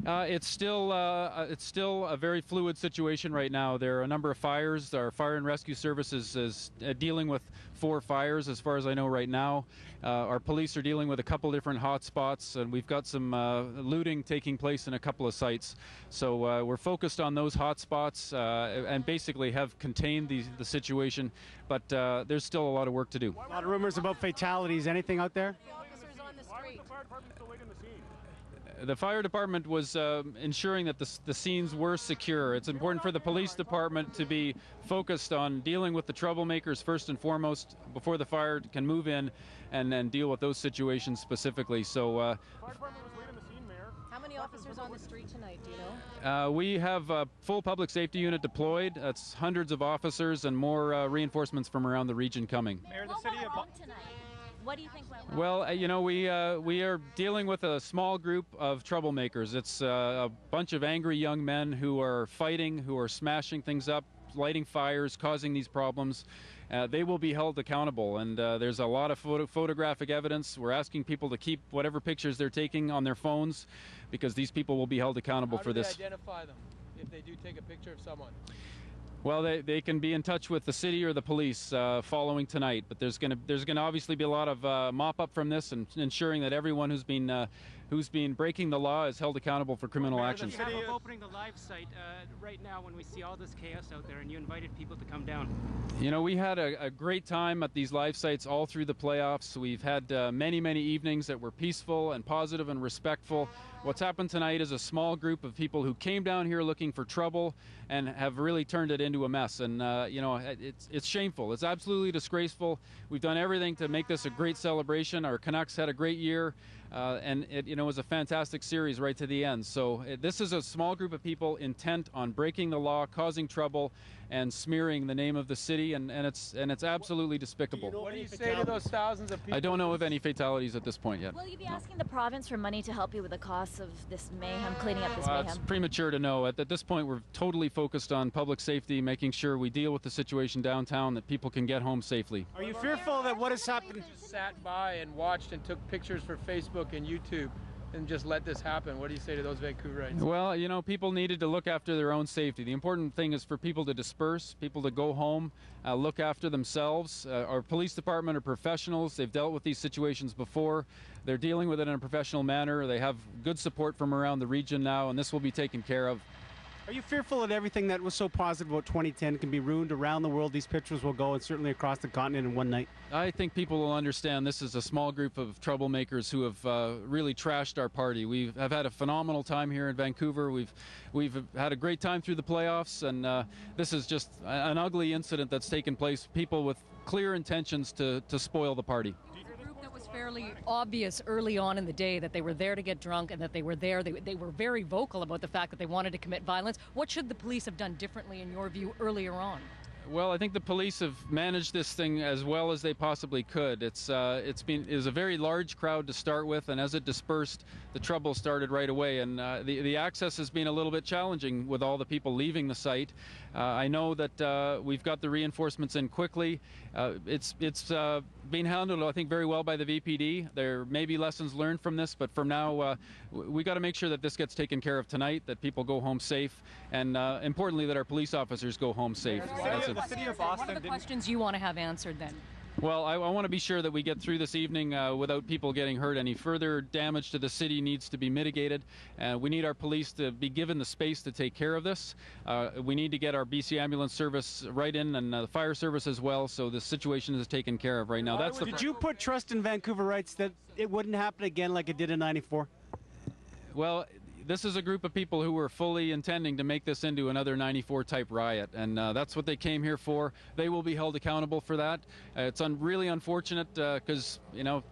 It's still a very fluid situation right now. There are a number of fires. Our fire and rescue services is dealing with 4 fires as far as I know right now. Our police are dealing with a couple different hot spots, and we've got some looting taking place in a couple of sites. So we're focused on those hot spots and basically have contained the situation, but there's still a lot of work to do. A lot of rumors about fatalities. Anything out there? The fire department was ensuring that the scenes were secure. It's important for the police department to be focused on dealing with the troublemakers first and foremost before the fire can move in and deal with those situations specifically. So, how many officers on the street tonight, do you know? we have a full public safety unit deployed. That's hundreds of officers and more reinforcements from around the region coming. Mayor, the city of tonight. What do you think went wrong? Well, you know, we are dealing with a small group of troublemakers. It's a bunch of angry young men who are fighting, who are smashing things up, lighting fires, causing these problems. They will be held accountable, and there's a lot of photographic evidence. We're asking people to keep whatever pictures they're taking on their phones, because these people will be held accountable for this. How do they identify them if they do take a picture of someone? Well, they can be in touch with the city or the police following tonight, but there's gonna obviously be a lot of mop up from this and ensuring that everyone who's been breaking the law is held accountable for criminal actions. The idea of opening the live site right now when we see all this chaos out there, and you invited people to come down. You know, we had a great time at these live sites all through the playoffs. We've had many evenings that were peaceful and positive and respectful. What's happened tonight is a small group of people who came down here looking for trouble and have really turned it into a mess. And you know, it's shameful. It's absolutely disgraceful. We've done everything to make this a great celebration. Our Canucks had a great year. And it, you know, was a fantastic series right to the end. So this is a small group of people intent on breaking the law, causing trouble, and smearing the name of the city, and it's absolutely despicable. What do you say to those thousands of people? I don't know of any fatalities at this point yet. Will you be asking the province for money to help you with the costs of this mayhem, cleaning up this mayhem? It's premature to know. At this point, we're totally focused on public safety, making sure we deal with the situation downtown, that people can get home safely. Are you fearful that what has happened? Just sat by and watched and took pictures for Facebook and YouTube and just let this happen. What do you say to those Vancouverites? Well, you know, people needed to look after their own safety. The important thing is for people to disperse, people to go home, look after themselves. Our police department are professionals. They've dealt with these situations before. They're dealing with it in a professional manner. They have good support from around the region now, and this will be taken care of. Are you fearful that everything that was so positive about 2010 can be ruined around the world? These pictures will go, and certainly across the continent in one night. I think people will understand this is a small group of troublemakers who have really trashed our party. We have had a phenomenal time here in Vancouver. We've had a great time through the playoffs, and this is just an ugly incident that's taken place. People with clear intentions to spoil the party. Fairly obvious early on in the day that they were there to get drunk and that they were there. They were very vocal about the fact that they wanted to commit violence. What should the police have done differently, in your view, earlier on? Well, I think the police have managed this thing as well as they possibly could. It was a very large crowd to start with, and as it dispersed, the trouble started right away. And the access has been a little bit challenging with all the people leaving the site. I know that we've got the reinforcements in quickly. It's being handled, I think, very well by the VPD. There may be lessons learned from this, but from now, we got to make sure that this gets taken care of tonight, that people go home safe, and importantly, that our police officers go home safe. The city of Boston. What are the questions you want to have answered then? Well, I want to be sure that we get through this evening without people getting hurt. Any further damage to the city needs to be mitigated. We need our police to be given the space to take care of this. We need to get our BC ambulance service right in, and the fire service as well, so the situation is taken care of right now. Did you put trust in Vancouverites that it wouldn't happen again like it did in '94? Well, this is a group of people who were fully intending to make this into another '94 type riot, and that's what they came here for. They will be held accountable for that. It's really unfortunate because, you know,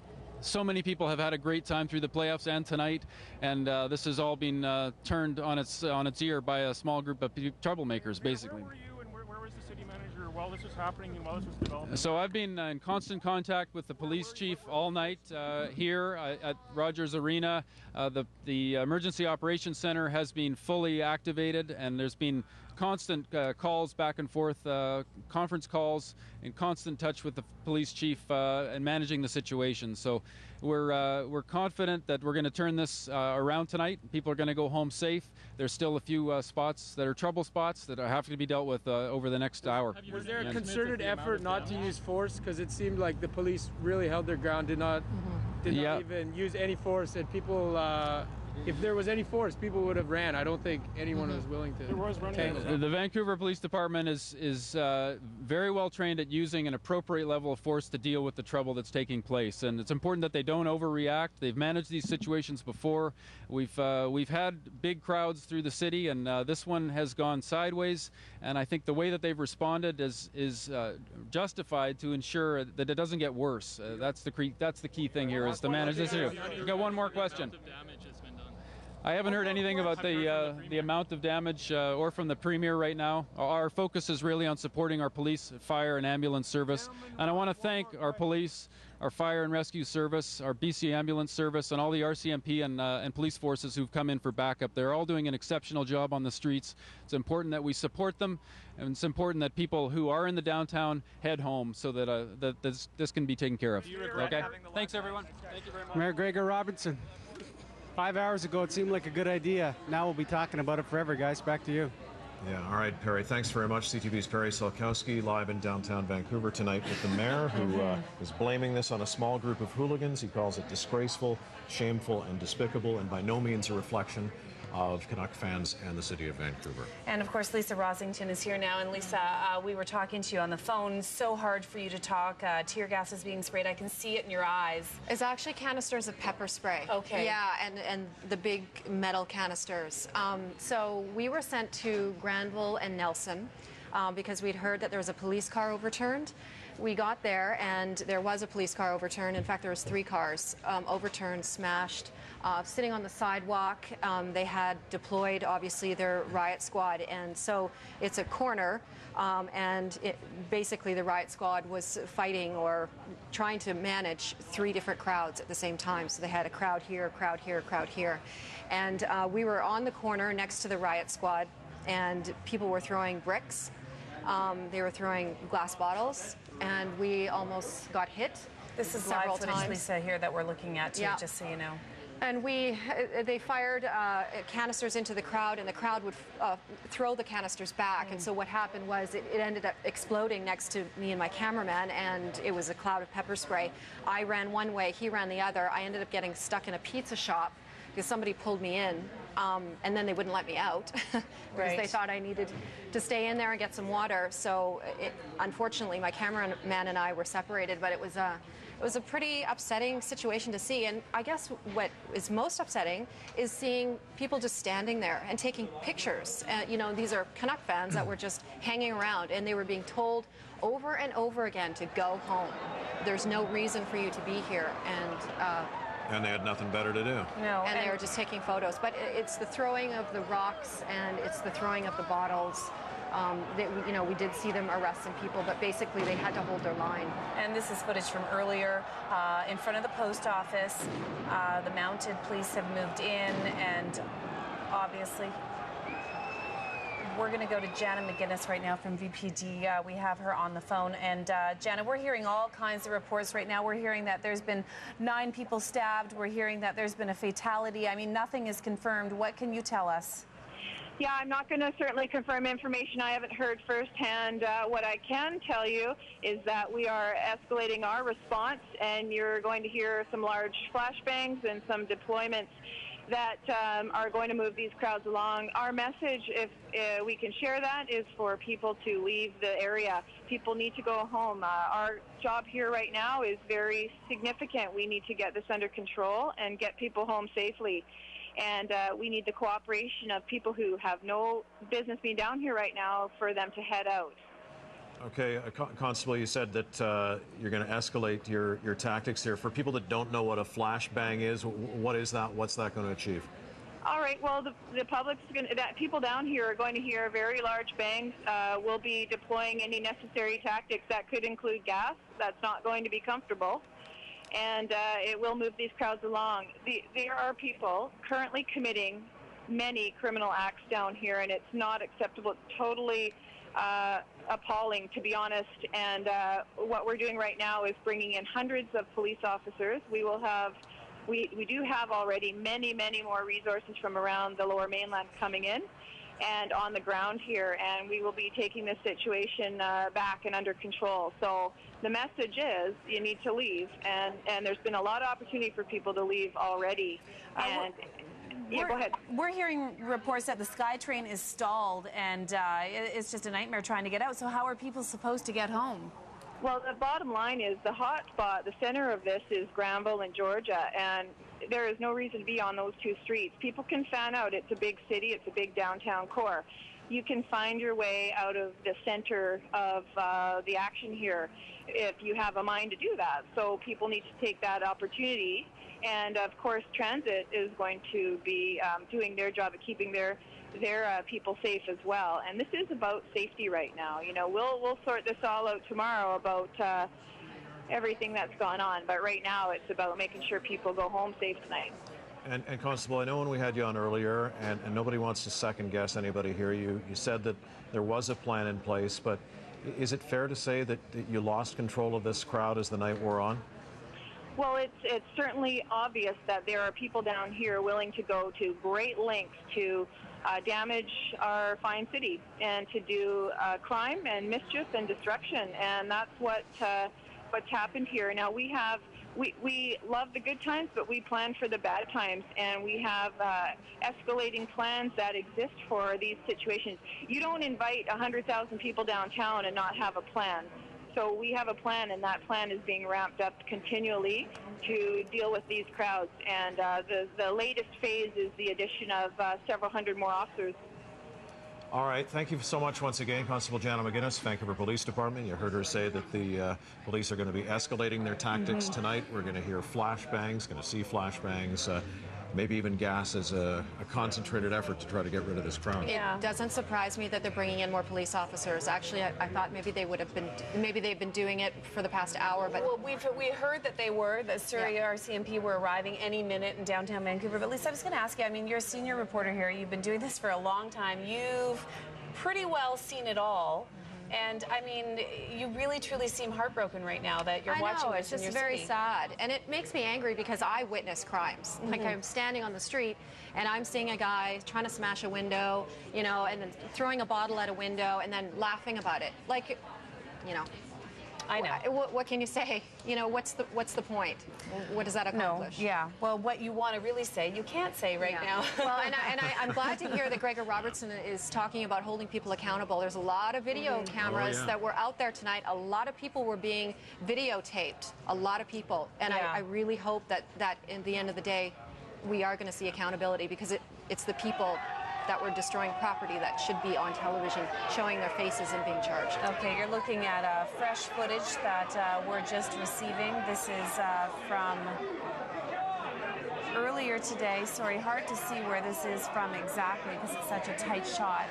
so many people have had a great time through the playoffs and tonight, and this has all been turned on its ear by a small group of troublemakers, basically. Where were you and where was the city manager while this was happening and while this was developing? So I've been in constant contact with the police chief all night here at Rogers Arena. The Emergency Operations Center has been fully activated, and there's been constant calls back and forth, conference calls, in constant touch with the police chief and managing the situation. So we're confident that we're going to turn this around tonight. People are going to go home safe. There's still a few spots that are trouble spots that have to be dealt with over the next hour. Was there a concerted effort not to use force? Because it seemed like the police really held their ground, did not even use any force, and people, if there was any force, people would have ran. I don't think anyone was willing to tangle. The Vancouver Police Department is very well trained at using an appropriate level of force to deal with the trouble that's taking place, and it's important that they don't overreact. They've managed these situations before. We've had big crowds through the city, and this one has gone sideways, and I think the way that they've responded is justified to ensure that it doesn't get worse. That's the key thing here, is to manage this issue. We've got one more question. I haven't heard anything about the amount of damage or from the Premier right now. Our focus is really on supporting our police, fire, and ambulance service. And I want to thank our police, our fire and rescue service, our BC ambulance service, and all the RCMP and police forces who've come in for backup. They're all doing an exceptional job on the streets. It's important that we support them, and it's important that people who are in the downtown head home so that this can be taken care of. Okay? Thanks, everyone. Thank you very much. Mayor Gregor Robertson. 5 hours ago, it seemed like a good idea. Now we'll be talking about it forever, guys. Back to you. Yeah, all right, Perry. Thanks very much. CTV's Perry Solkowski live in downtown Vancouver tonight with the mayor, who is blaming this on a small group of hooligans. He calls it disgraceful, shameful, and despicable, and by no means a reflection of Canuck fans and the city of Vancouver. And of course, Lisa Rosington is here now. And Lisa, we were talking to you on the phone. So hard for you to talk. Tear gas is being sprayed. I can see it in your eyes. It's actually canisters of pepper spray. Okay. Yeah, and the big metal canisters. So we were sent to Granville and Nelson because we'd heard that there was a police car overturned. We got there, and there was a police car overturned. In fact, there was 3 cars overturned, smashed. Sitting on the sidewalk, they had deployed, obviously, their riot squad, and so it's a corner, and basically the riot squad was fighting or trying to manage 3 different crowds at the same time. So they had a crowd here, a crowd here, a crowd here, and we were on the corner next to the riot squad, and people were throwing bricks. They were throwing glass bottles, and we almost got hit. This is live footage, Lisa, here that we're looking at, too, just so you know. And they fired canisters into the crowd, and the crowd would throw the canisters back. And so what happened was it ended up exploding next to me and my cameraman, and it was a cloud of pepper spray. I ran one way, he ran the other. I ended up getting stuck in a pizza shop because somebody pulled me in, and then they wouldn't let me out because they thought I needed to stay in there and get some water. So unfortunately, my cameraman and I were separated, but it was a pretty upsetting situation to see. And I guess what is most upsetting is seeing people just standing there and taking pictures. You know, these are Canuck fans that were just hanging around, and they were being told over and over again to go home. There's no reason for you to be here. And they had nothing better to do. No, and they were just taking photos. But it's the throwing of the rocks, and it's the throwing of the bottles. You know, we did see them arresting people, but basically they had to hold their line. And this is footage from earlier in front of the post office. The mounted police have moved in, and obviously we're going to go to Jana McGinnis right now from VPD. We have her on the phone. And Jana, we're hearing all kinds of reports right now. We're hearing that there's been 9 people stabbed. We're hearing that there's been a fatality. I mean, nothing is confirmed. What can you tell us? Yeah, I'm not going to certainly confirm information I haven't heard firsthand. What I can tell you is that we are escalating our response, and you're going to hear some large flashbangs and some deployments that are going to move these crowds along. Our message, if we can share that, is for people to leave the area. People need to go home. Our job here right now is very significant. We need to get this under control and get people home safely. And we need the cooperation of people who have no business being down here right now for them to head out. Okay, Constable, you said that you're going to escalate your tactics here. For people that don't know what a flashbang is, what is that? What's that going to achieve? All right. Well, the public's going to, people down here are going to hear very large bangs. We'll be deploying any necessary tactics that could include gas. That's not going to be comfortable, and it will move these crowds along. There are people currently committing many criminal acts down here, and it's not acceptable. It's totally appalling, to be honest. And what we're doing right now is bringing in hundreds of police officers. We will have. We do have already many more resources from around the Lower Mainland coming in and on the ground here, and we will be taking this situation back and under control. So the message is you need to leave, and there's been a lot of opportunity for people to leave already. And yeah, go ahead. We're hearing reports that the SkyTrain is stalled, and it's just a nightmare trying to get out. So how are people supposed to get home? Well, the bottom line is the hot spot, the center of this is Granville and Georgia, and there is no reason to be on those two streets. People can fan out. It's a big city. It's a big downtown core. You can find your way out of the center of the action here if you have a mind to do that. So people need to take that opportunity. And, of course, transit is going to be doing their job of keeping their people safe as well. And this is about safety right now. You know, we'll sort this all out tomorrow about everything that's gone on. But right now it's about making sure people go home safe tonight. And Constable, I know when we had you on earlier, and nobody wants to second guess anybody here, you said that there was a plan in place, but is it fair to say that you lost control of this crowd as the night wore on? Well, it's certainly obvious that there are people down here willing to go to great lengths to damage our fine city and to do crime and mischief and destruction, and that's what's happened here. Now we love the good times, but we plan for the bad times, and we have escalating plans that exist for these situations. You don't invite 100,000 people downtown and not have a plan. So we have a plan, and that plan is being ramped up continually to deal with these crowds. And the latest phase is the addition of several hundred more officers. All right. Thank you so much once again, Constable Jana McGuinness, Vancouver Police Department. You heard her say that the police are going to be escalating their tactics tonight. We're going to hear flashbangs, going to see flashbangs, maybe even gas as a concentrated effort to try to get rid of this crowd. It doesn't surprise me that they're bringing in more police officers. Actually, I thought maybe they've been doing it for the past hour. But well, we heard that that Surrey RCMP were arriving any minute in downtown Vancouver. But Lisa, I was going to ask you, I mean, you're a senior reporter here. You've been doing this for a long time. You've pretty well seen it all. And I mean, you really truly seem heartbroken right now that you're watching this in your it's just very city. sad, and it makes me angry because I witness crimes. Like I'm standing on the street and I'm seeing a guy trying to smash a window, you know, and then throwing a bottle at a window and then laughing about it. Like, you know. I know. What can you say? You know, what's the point? What does that accomplish? No, yeah. Well, what you want to really say, you can't say right now. Well, I'm glad to hear that Gregor Robertson is talking about holding people accountable. There's a lot of video cameras that were out there tonight. A lot of people were being videotaped. A lot of people. And I really hope that in the end of the day, we are going to see accountability, because it's the people that were destroying property that should be on television, showing their faces and being charged. Okay, you're looking at fresh footage that we're just receiving. This is from earlier today. Sorry, hard to see where this is from exactly because it's such a tight shot.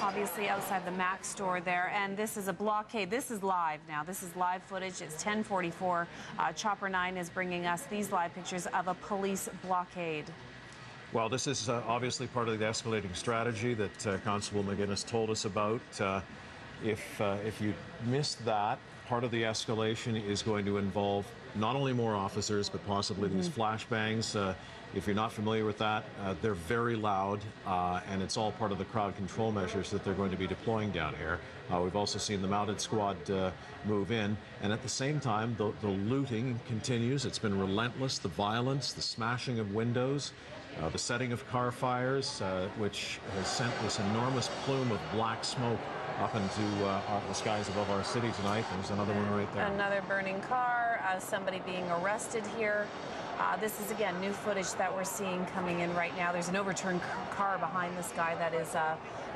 Obviously outside the Mac store there, and this is a blockade. This is live now. This is live footage. It's 10:44. Chopper 9 is bringing us these live pictures of a police blockade. Well, this is obviously part of the escalating strategy that Constable McGuinness told us about. If you missed that, part of the escalation is going to involve not only more officers, but possibly these flashbangs. If you're not familiar with that, they're very loud, and it's all part of the crowd control measures that they're going to be deploying down here. We've also seen the mounted squad move in, and at the same time, the looting continues. It's been relentless, the violence, the smashing of windows, the setting of car fires, which has sent this enormous plume of black smoke up into the skies above our city tonight. There's another one right there. Another burning car, somebody being arrested here. This is, again, new footage that we're seeing coming in right now. There's an overturned car behind this guy that is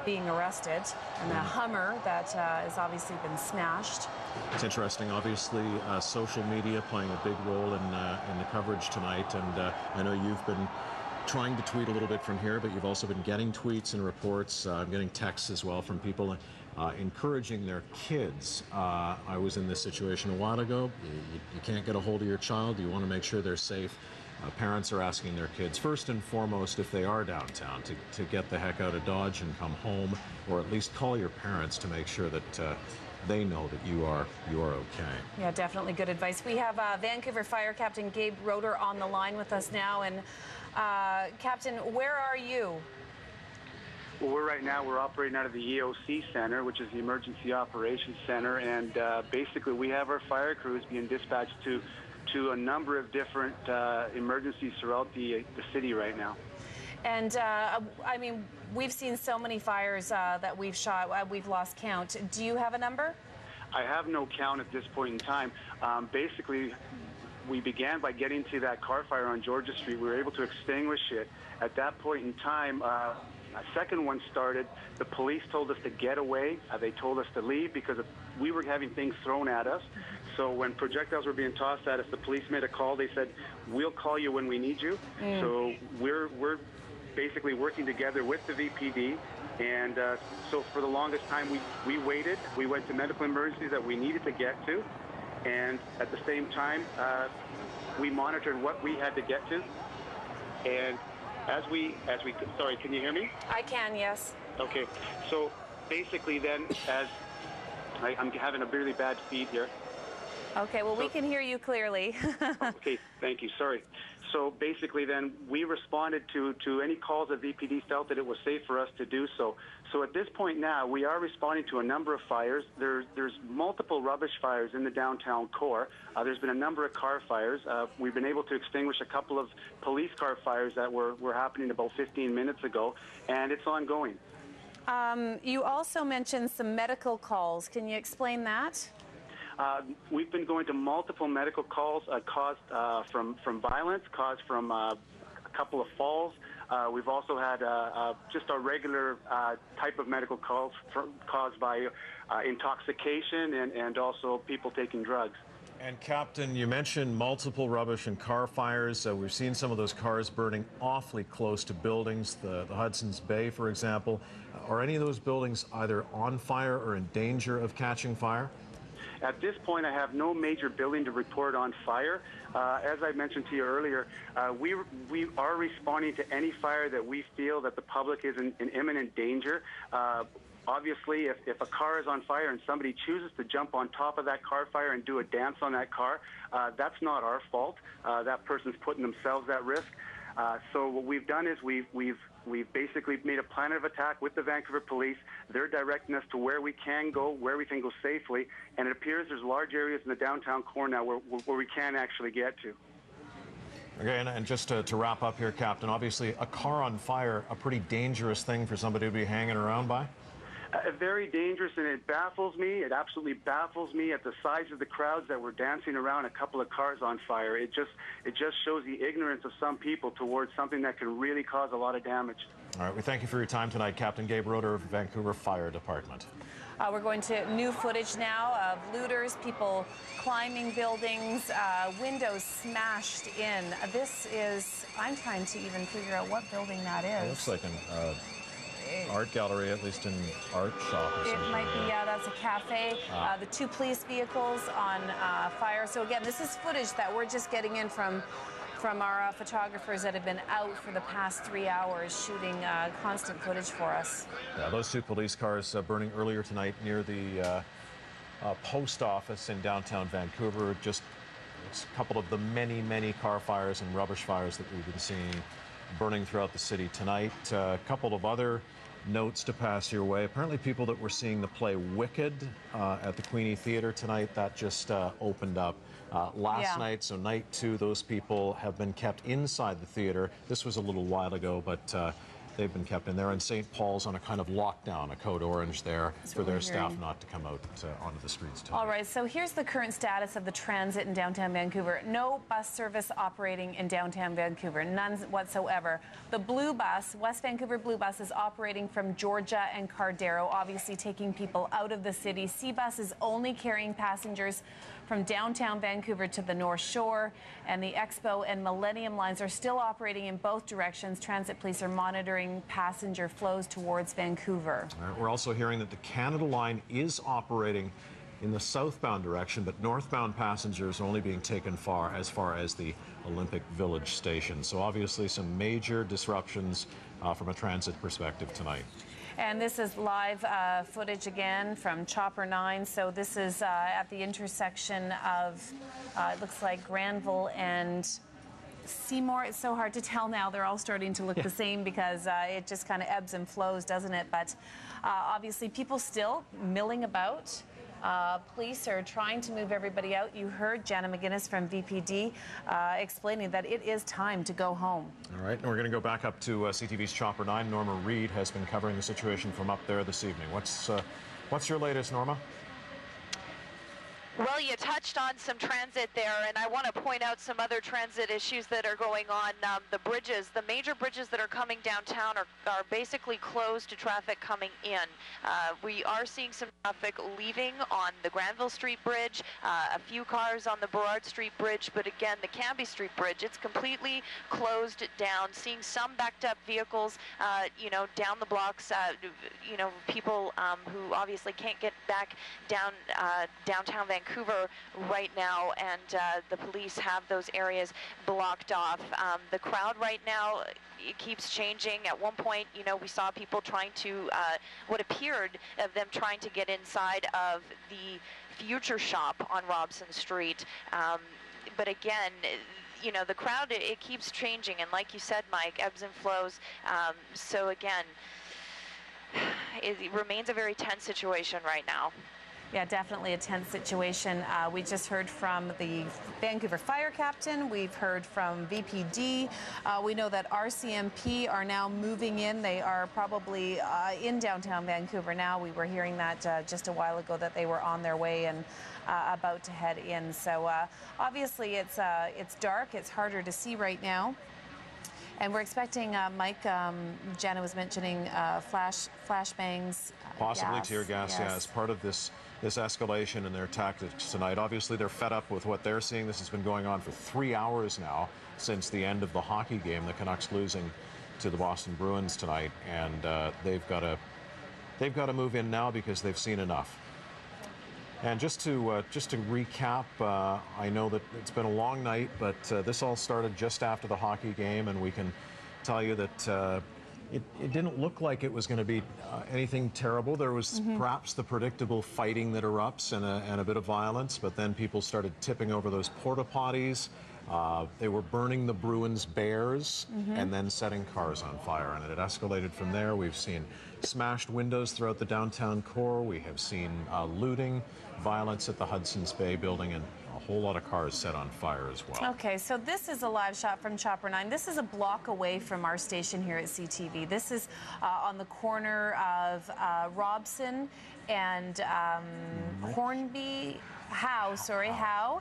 being arrested, and a Hummer that has obviously been smashed. It's interesting, obviously, social media playing a big role in the coverage tonight, and I know you've been trying to tweet a little bit from here, but you've also been getting tweets and reports. I'm getting texts as well from people encouraging their kids. I was in this situation a while ago. You can't get a hold of your child. You want to make sure they're safe. Parents are asking their kids, first and foremost, if they are downtown, to get the heck out of Dodge and come home, or at least call your parents to make sure that they know that you are okay. Yeah, definitely good advice. We have Vancouver Fire Captain Gabe Roeder on the line with us now. And Captain, where are you? Well, we're operating out of the EOC Center, which is the Emergency Operations Center, and basically we have our fire crews being dispatched to a number of different emergencies throughout the city right now. And I mean, we've seen so many fires that we've shot, we've lost count. Do you have a number? I have no count at this point in time. Basically, we began by getting to that car fire on Georgia Street. We were able to extinguish it. At that point in time, a second one started. The police told us to get away. They told us to leave because we were having things thrown at us. So when projectiles were being tossed at us, the police made a call. They said, "We'll call you when we need you." So we're basically working together with the VPD. And so for the longest time, we waited. We went to medical emergencies that we needed to get to. And at the same time, we monitored what we had to get to. And sorry, can you hear me? I can, yes. Okay, so basically then, as I'm having a really bad feed here. Okay, well, we can hear you clearly. Okay, thank you, sorry. So basically then, we responded to any calls that VPD felt that it was safe for us to do so. So at this point now, we are responding to a number of fires. There's multiple rubbish fires in the downtown core. There's been a number of car fires. We've been able to extinguish a couple of police car fires that were happening about 15 minutes ago, and it's ongoing. You also mentioned some medical calls. Can you explain that? We've been going to multiple medical calls caused from violence, caused from a couple of falls. We've also had just a regular type of medical calls caused by intoxication and also people taking drugs. And Captain, you mentioned multiple rubbish and car fires. We've seen some of those cars burning awfully close to buildings, the Hudson's Bay, for example. Are any of those buildings either on fire or in danger of catching fire? At this point, I have no major building to report on fire. As I mentioned to you earlier, we are responding to any fire that we feel that the public is in imminent danger. Obviously, if a car is on fire and somebody chooses to jump on top of that car fire and do a dance on that car, that's not our fault. That person's putting themselves at risk. So what we've done is we've basically made a plan of attack with the Vancouver Police. They're directing us to where we can go safely, and it appears there's large areas in the downtown core now where we can actually get to. Okay, and just to wrap up here, Captain, obviously a car on fire, a pretty dangerous thing for somebody to be hanging around by? Very dangerous, and it baffles me. It absolutely baffles me at the size of the crowds that were dancing around a couple of cars on fire. It just shows the ignorance of some people towards something that can really cause a lot of damage. All right, we thank you for your time tonight, Captain Gabe Roeder of Vancouver Fire Department. We're going to new footage now of looters, people climbing buildings, windows smashed in. This is, I'm trying to even figure out what building that is. It looks like an art gallery, at least an art shop or something. It might be, yeah, that's a cafe. The two police vehicles on fire. So again, this is footage that we're just getting in from our photographers that have been out for the past 3 hours shooting constant footage for us. Yeah, those two police cars burning earlier tonight near the post office in downtown Vancouver. Just a couple of the many car fires and rubbish fires that we've been seeing burning throughout the city tonight. A couple of other notes to pass your way. Apparently people that were seeing the play Wicked at the Queenie Theatre tonight, that just opened up last night, so night 2, those people have been kept inside the theatre. This was a little while ago, but they've been kept in there. And St. Paul's on a kind of lockdown, a code orange there for their staff not to come out onto the streets tonight. All right, so here's the current status of the transit in downtown Vancouver. No bus service operating in downtown Vancouver, none whatsoever. The Blue Bus, West Vancouver Blue Bus, is operating from Georgia and Cardero, obviously taking people out of the city. C-Bus is only carrying passengers from downtown Vancouver to the North Shore, and the Expo and Millennium lines are still operating in both directions. Transit police are monitoring passenger flows towards Vancouver. We're also hearing that the Canada line is operating in the southbound direction, but northbound passengers are only being taken as far as the Olympic Village station. So obviously some major disruptions from a transit perspective tonight. And this is live footage again from Chopper 9. So this is at the intersection of, it looks like Granville and Seymour. It's so hard to tell now. They're all starting to look the same because it just kind of ebbs and flows, doesn't it? But obviously people still milling about. Police are trying to move everybody out. You heard Jana McGuinness from VPD explaining that it is time to go home. All right, and we're going to go back up to CTV's Chopper 9. Norma Reed has been covering the situation from up there this evening. What's your latest, Norma? Well, you touched on some transit there, and I want to point out some other transit issues that are going on. The bridges, the major bridges that are coming downtown are basically closed to traffic coming in. We are seeing some traffic leaving on the Granville Street Bridge, a few cars on the Burrard Street Bridge, but again, the Cambie Street Bridge, it's completely closed down. Seeing some backed up vehicles, you know, down the blocks, you know, people who obviously can't get back downtown Vancouver right now, and the police have those areas blocked off. The crowd right now, it keeps changing. At one point, you know, we saw people trying to, what appeared of them trying to get inside of the Future Shop on Robson Street. But again, you know, the crowd, it keeps changing, and like you said, Mike, ebbs and flows. So again, it remains a very tense situation right now. Yeah, definitely a tense situation. We just heard from the Vancouver Fire Captain. We've heard from VPD. We know that RCMP are now moving in. They are probably in downtown Vancouver now. We were hearing that just a while ago that they were on their way and about to head in. So obviously it's dark. It's harder to see right now. And we're expecting, Mike, Jana was mentioning flashbangs. Possibly tear gas, yeah, as part of this escalation in their tactics tonight. Obviously, they're fed up with what they're seeing. This has been going on for 3 hours now since the end of the hockey game, the Canucks losing to the Boston Bruins tonight, and they've got to move in now because they've seen enough. And just to recap, I know that it's been a long night, but this all started just after the hockey game, and we can tell you that it didn't look like it was going to be anything terrible. There was perhaps the predictable fighting that erupts and a bit of violence, but then people started tipping over those porta potties. They were burning the Bruins bears and then setting cars on fire, and it escalated from there. We've seen smashed windows throughout the downtown core. We have seen looting, violence at the Hudson's Bay building, and a whole lot of cars set on fire as well. Okay, so this is a live shot from Chopper 9. This is a block away from our station here at CTV. This is on the corner of Robson and Hornby. Howe,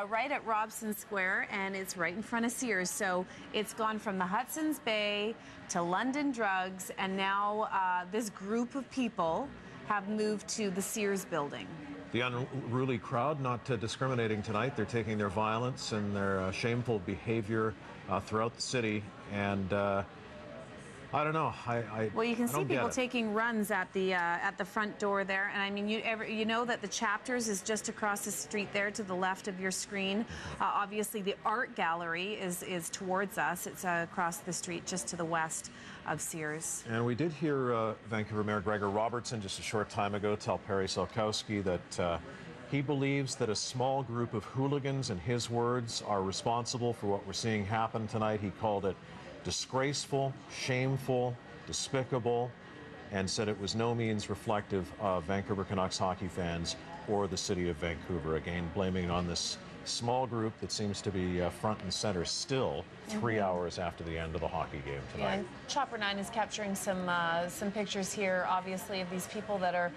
right at Robson Square, and it's right in front of Sears. So it's gone from the Hudson's Bay to London Drugs, and now this group of people have moved to the Sears building. The unruly crowd not discriminating tonight. They're taking their violence and their shameful behavior throughout the city, and I don't know. Well, you can see people taking runs at the front door there, and I mean, you know that the Chapters is just across the street there to the left of your screen. Obviously, the art gallery is towards us. It's across the street, just to the west of Sears. And we did hear Vancouver Mayor Gregor Robertson just a short time ago tell Perry Salkowski that he believes that a small group of hooligans, in his words, are responsible for what we're seeing happen tonight. He called it disgraceful, shameful, despicable, and said it was no means reflective of Vancouver Canucks hockey fans or the city of Vancouver. Again, blaming it on this small group that seems to be front and center still 3 hours after the end of the hockey game tonight. Yeah, Chopper 9 is capturing some pictures here, obviously, of these people that are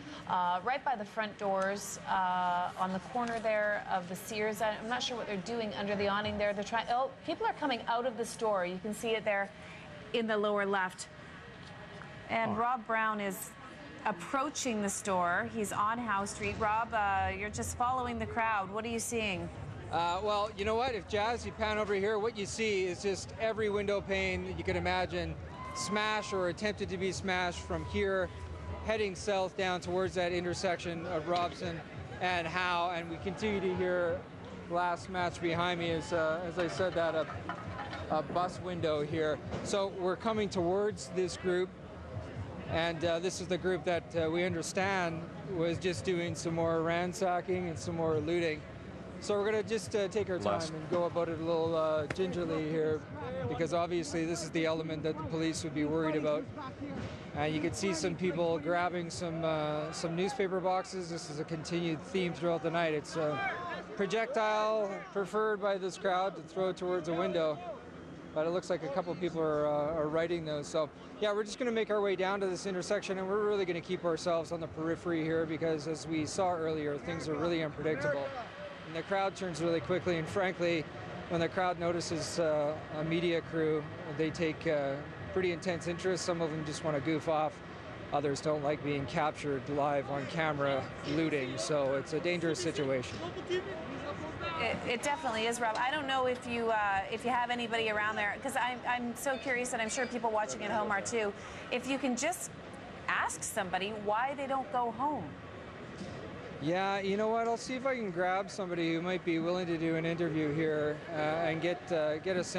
right by the front doors on the corner there of the Sears. I'm not sure what they're doing under the awning there. They're trying. Oh, people are coming out of the store. You can see it there in the lower left. And Rob Brown is approaching the store. He's on Howe Street. Rob, you're just following the crowd. What are you seeing? Well, you know what? If Jazz, you pan over here, what you see is just every window pane that you can imagine smashed or attempted to be smashed from here, heading south down towards that intersection of Robson and Howe. And we continue to hear glass smashed behind me as I said that, a bus window here. So we're coming towards this group. And this is the group that we understand was just doing some more ransacking and some more looting. So we're going to just take our time and go about it a little gingerly here, because obviously this is the element that the police would be worried about. And you can see some people grabbing some newspaper boxes. This is a continued theme throughout the night. It's a projectile preferred by this crowd to throw towards a window. But it looks like a couple of people are riding those. So, yeah, we're just going to make our way down to this intersection, and we're really going to keep ourselves on the periphery here because, as we saw earlier, things are really unpredictable. And the crowd turns really quickly, and frankly, when the crowd notices a media crew, they take pretty intense interest. Some of them just want to goof off. Others don't like being captured live on camera looting, so it's a dangerous situation. It definitely is, Rob. I don't know if you have anybody around there, because I'm so curious, and I'm sure people watching at home are too. If you can just ask somebody why they don't go home. Yeah, you know what? I'll see if I can grab somebody who might be willing to do an interview here and get a sense.